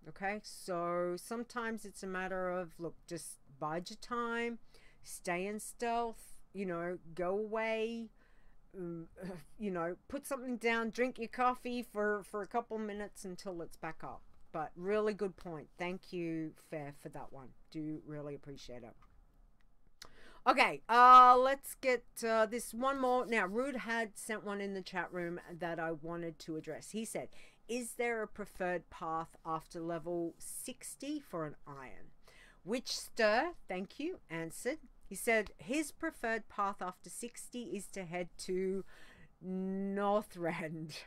Okay, so sometimes it's a matter of, look, just bide your time, stay in stealth, you know, go away, you know, put something down, drink your coffee for a couple minutes until it's back up. But really good point. Thank you, Fair, for that one. Do really appreciate it. Okay, let's get this one more. Now, Rude had sent one in the chat room that I wanted to address. He said, is there a preferred path after level 60 for an iron? Which Stir, thank you, answered. He said his preferred path after 60 is to head to Northrend.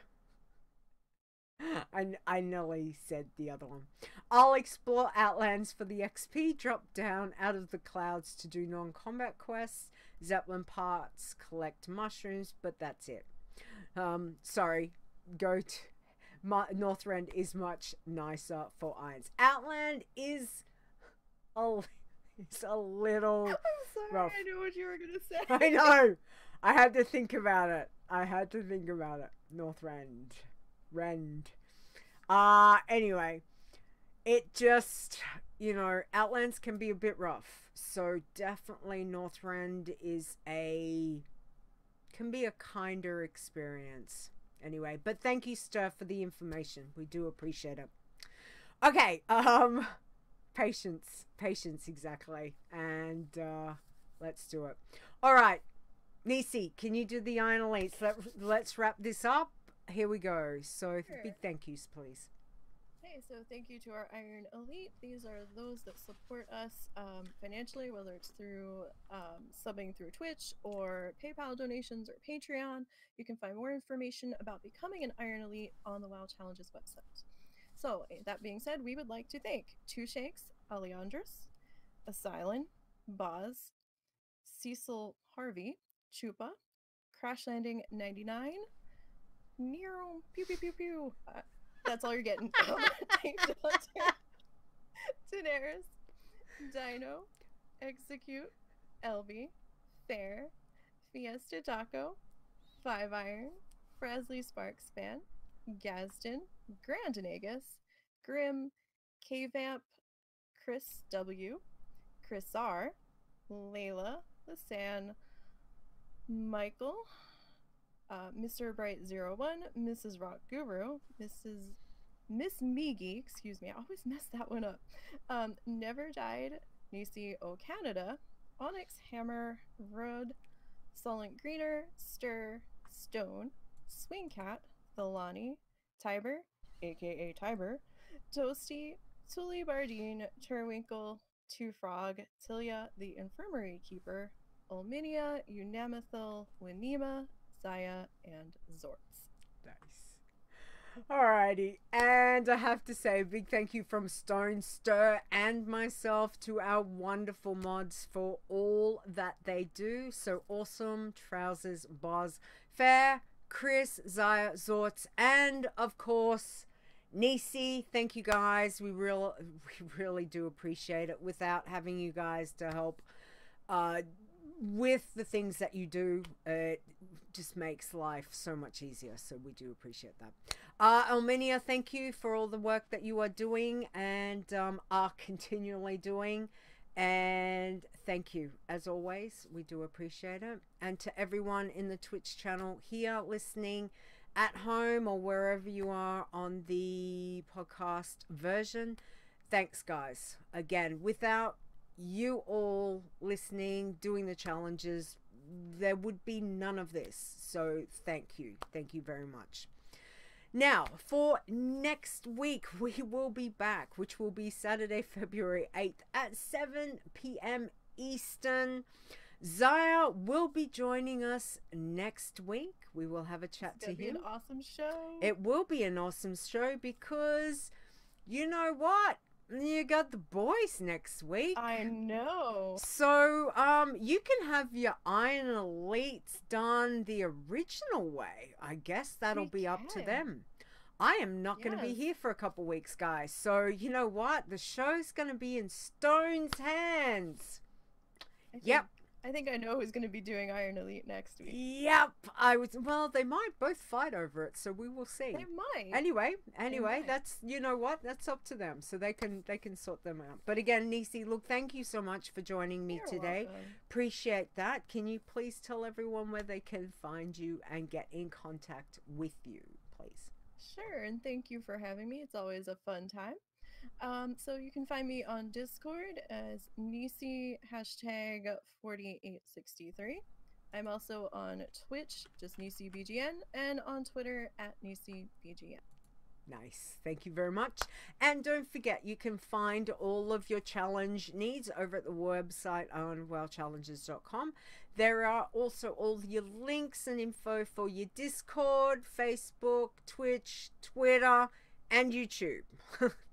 I nearly said the other one. I'll explore Outlands for the XP, drop down out of the clouds to do non-combat quests, Zeppelin parts, collect mushrooms, but that's it. Sorry, go to... Northrend is much nicer for irons. Outland is a little I'm sorry, rough. I knew what you were gonna say. I know. I had to think about it. Northrend. Anyway, it just, you know, Outlands can be a bit rough. So definitely Northrend can be a kinder experience. Anyway, but thank you, Stir, for the information. We do appreciate it. Okay, patience, exactly. And let's do it. All right, Nisey, can you do the Iron Elites? Let's wrap this up. Here we go. So, sure. Big thank yous, please. Hey, Okay, so thank you to our Iron Elite. These are those that support us financially, whether it's through subbing through Twitch or PayPal donations or Patreon. You can find more information about becoming an Iron Elite on the WoW Challenges website. So, that being said, we would like to thank Two Shakes, Aleandros, Asylum, Boz, Cecil Harvey, Chupa, Crash Landing 99, Nero, pew pew pew pew. That's all you're getting. Daenerys, Dino, Execute, Elby, Fair, Fiesta Taco, Five Iron, Frasley Sparks Fan, Gazdin, Grandinagus, Grim, K-Vamp, Chris W, Chris R, Layla, Lisanne, Michael, Mr. Bright01, Mrs. Rock Guru, Miss Migi, excuse me, I always mess that one up. Never Died, Nisey O Canada, Onyx Hammer, Rod, Solent Greener, Stir, Stone, Swingcat, Thelani, Tiber, aka Tiber, Toasty, Tully Bardine, Terwinkle, Two Frog, Tilia, the Infirmary Keeper, Olminia, Unamathil, Winema, Zaya, and Zorts. Nice. Alrighty, and I have to say a big thank you from Stone, Stir, and myself to our wonderful mods for all that they do. So awesome, Trousers, Boz, Fair, Chris, Zaya, Zorts, and of course Nisey. Thank you guys. We really do appreciate it. Without having you guys to help with the things that you do, it just makes life so much easier. So we do appreciate that. Elminia, thank you for all the work that you are doing and are continually doing. And thank you, as always. We do appreciate it. And to everyone in the Twitch channel here listening at home or wherever you are on the podcast version, thanks, guys. Again, without you all listening, doing the challenges, there would be none of this. So thank you. Thank you very much. Now, for next week, we will be back, which will be Saturday, February 8th at 7 p.m. Eastern. Zaya will be joining us next week. We will have a chat to him. It'll be an awesome show. It will be an awesome show because, you know what? You got the boys next week. I know. So, you can have your Iron Elites done the original way. I guess that'll be up to them. I am not going to be here for a couple weeks, guys. So, you know what? The show's going to be in Stone's hands. I think I know who's going to be doing Iron Elite next week. Yep. Well, they might both fight over it, so we will see. They might. Anyway, that's, you know what? That's up to them. So they can sort them out. But again, Nisey, look, thank you so much for joining me today. Welcome. Appreciate that. Can you please tell everyone where they can find you and get in contact with you, please? Sure, and thank you for having me. It's always a fun time. So you can find me on Discord as Nisey #4863. I'm also on Twitch, just NiseyBGN, and on Twitter at NiseyBGN. Nice. Thank you very much. And don't forget, you can find all of your challenge needs over at the website on wowchallenges.com. There are also all your links and info for your Discord, Facebook, Twitch, Twitter, and YouTube.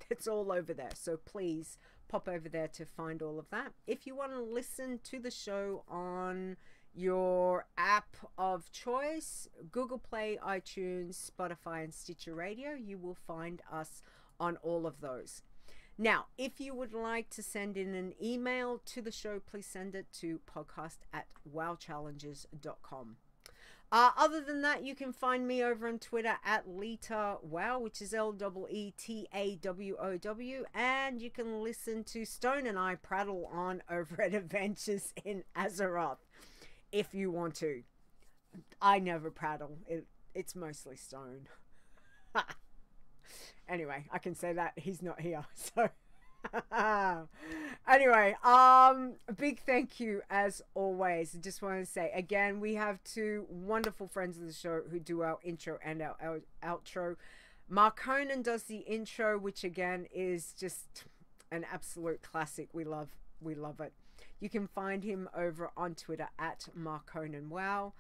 It's all over there. So please pop over there to find all of that. If you want to listen to the show on your app of choice, Google Play, iTunes, Spotify, and Stitcher Radio, you will find us on all of those. Now, if you would like to send in an email to the show, please send it to podcast@wowchallenges.com. Other than that, you can find me over on Twitter at Leeta Wow, which is LEETAWOW, and you can listen to Stone and I prattle on over at Adventures in Azeroth if you want to. I never prattle. It's mostly Stone. Anyway, I can say that he's not here, so anyway, a big thank you as always. I just want to say again, we have two wonderful friends of the show who do our intro and our outro. Marconan does the intro, which again is just an absolute classic. We love it. You can find him over on Twitter at MarconanWow.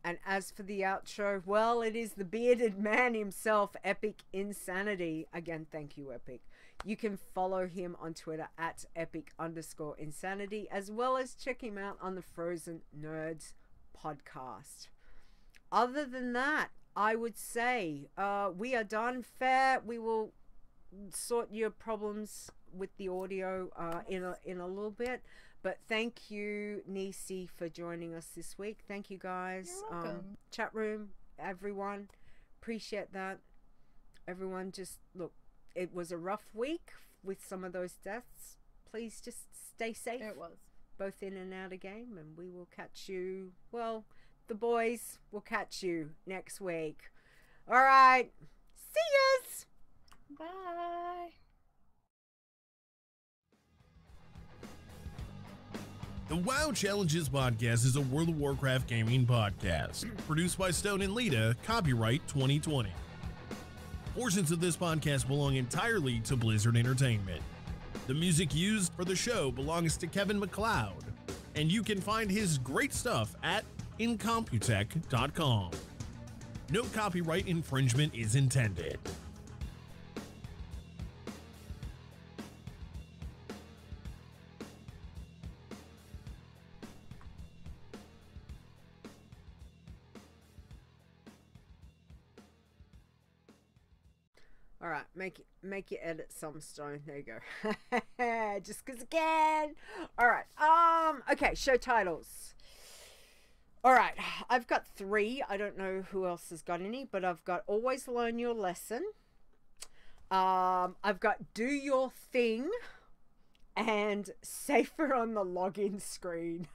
And as for the outro, well, it is the bearded man himself, Epic Insanity. Again, thank you, Epic. You can follow him on Twitter at epic_insanity, as well as check him out on the Frozen Nerds podcast. Other than that, I would say we are done. Fair. We will sort your problems with the audio in a little bit. But thank you, Nisey, for joining us this week. Thank you, guys. You're welcome. Chat room, everyone. Appreciate that. Everyone, just look, it was a rough week with some of those deaths. Please just stay safe. It was. Both in and out of game, and we will catch you, well, the boys will catch you next week. All right. See yous. Bye. The WoW Challenges podcast is a World of Warcraft gaming podcast. Produced by Stone and Leeta, copyright 2020. Portions of this podcast belong entirely to Blizzard Entertainment. The music used for the show belongs to Kevin MacLeod, and you can find his great stuff at incomputech.com. No copyright infringement is intended. All right, make you edit some, Stone. There you go. Just because again. All right. Okay, show titles. All right, I've got 3. I don't know who else has got any, but I've got Always Learn Your Lesson. I've got Do Your Thing and Safer on the login screen.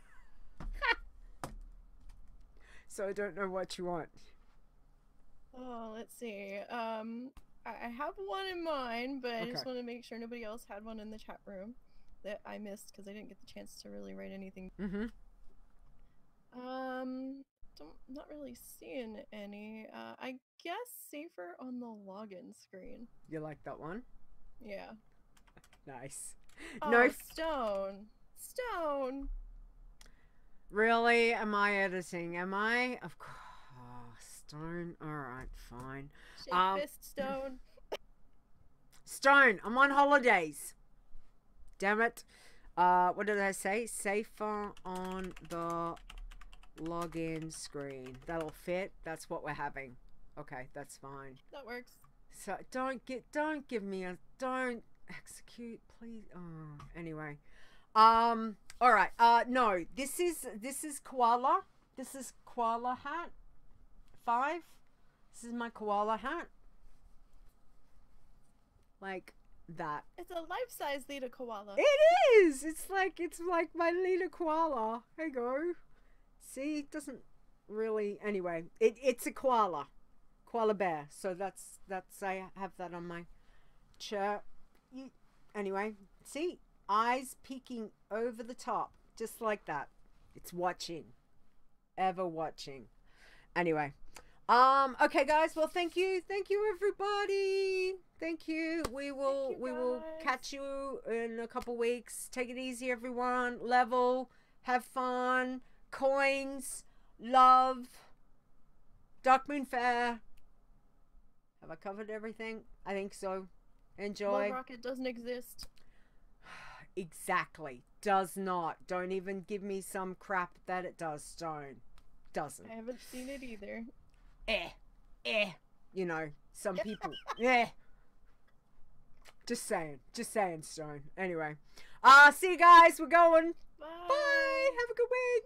So I don't know what you want. Oh, let's see. I have one in mind, but I just want to make sure nobody else had one in the chat room that I missed because I didn't get the chance to really write anything. Not really seeing any. I guess Safer on the login screen. You like that one? Yeah. Nice. Oh, no, Stone. Really? Am I editing? Am I? Of course. Oh, Stone. All right, fine. Shake fist, Stone. Stone, I'm on holidays. Damn it. What did I say? Safer on the login screen. That'll fit. That's what we're having. Okay, that's fine. That works. So don't execute, please. Oh, anyway. All right. No, this is koala. This is koala hat. 5. This is my koala hat. Like that. It's a life-size Leeta koala. It is. It's like my Leeta koala. There you go. See, it doesn't really. Anyway, it's a koala bear. So that's I have that on my shirt. Anyway, see, eyes peeking over the top, just like that. It's watching, ever watching. Anyway. Okay, guys. Well, thank you, everybody. Thank you. We will catch you in a couple weeks. Take it easy, everyone. Level, have fun, coins, love, Darkmoon Faire. Have I covered everything? I think so. Enjoy. Love Rocket doesn't exist. Exactly. Does not. Don't even give me some crap that it does. Stone. Doesn't. I haven't seen it either. You know, some people. Just saying, Stone. Anyway, see you guys. We're going. Bye. Bye. Have a good week.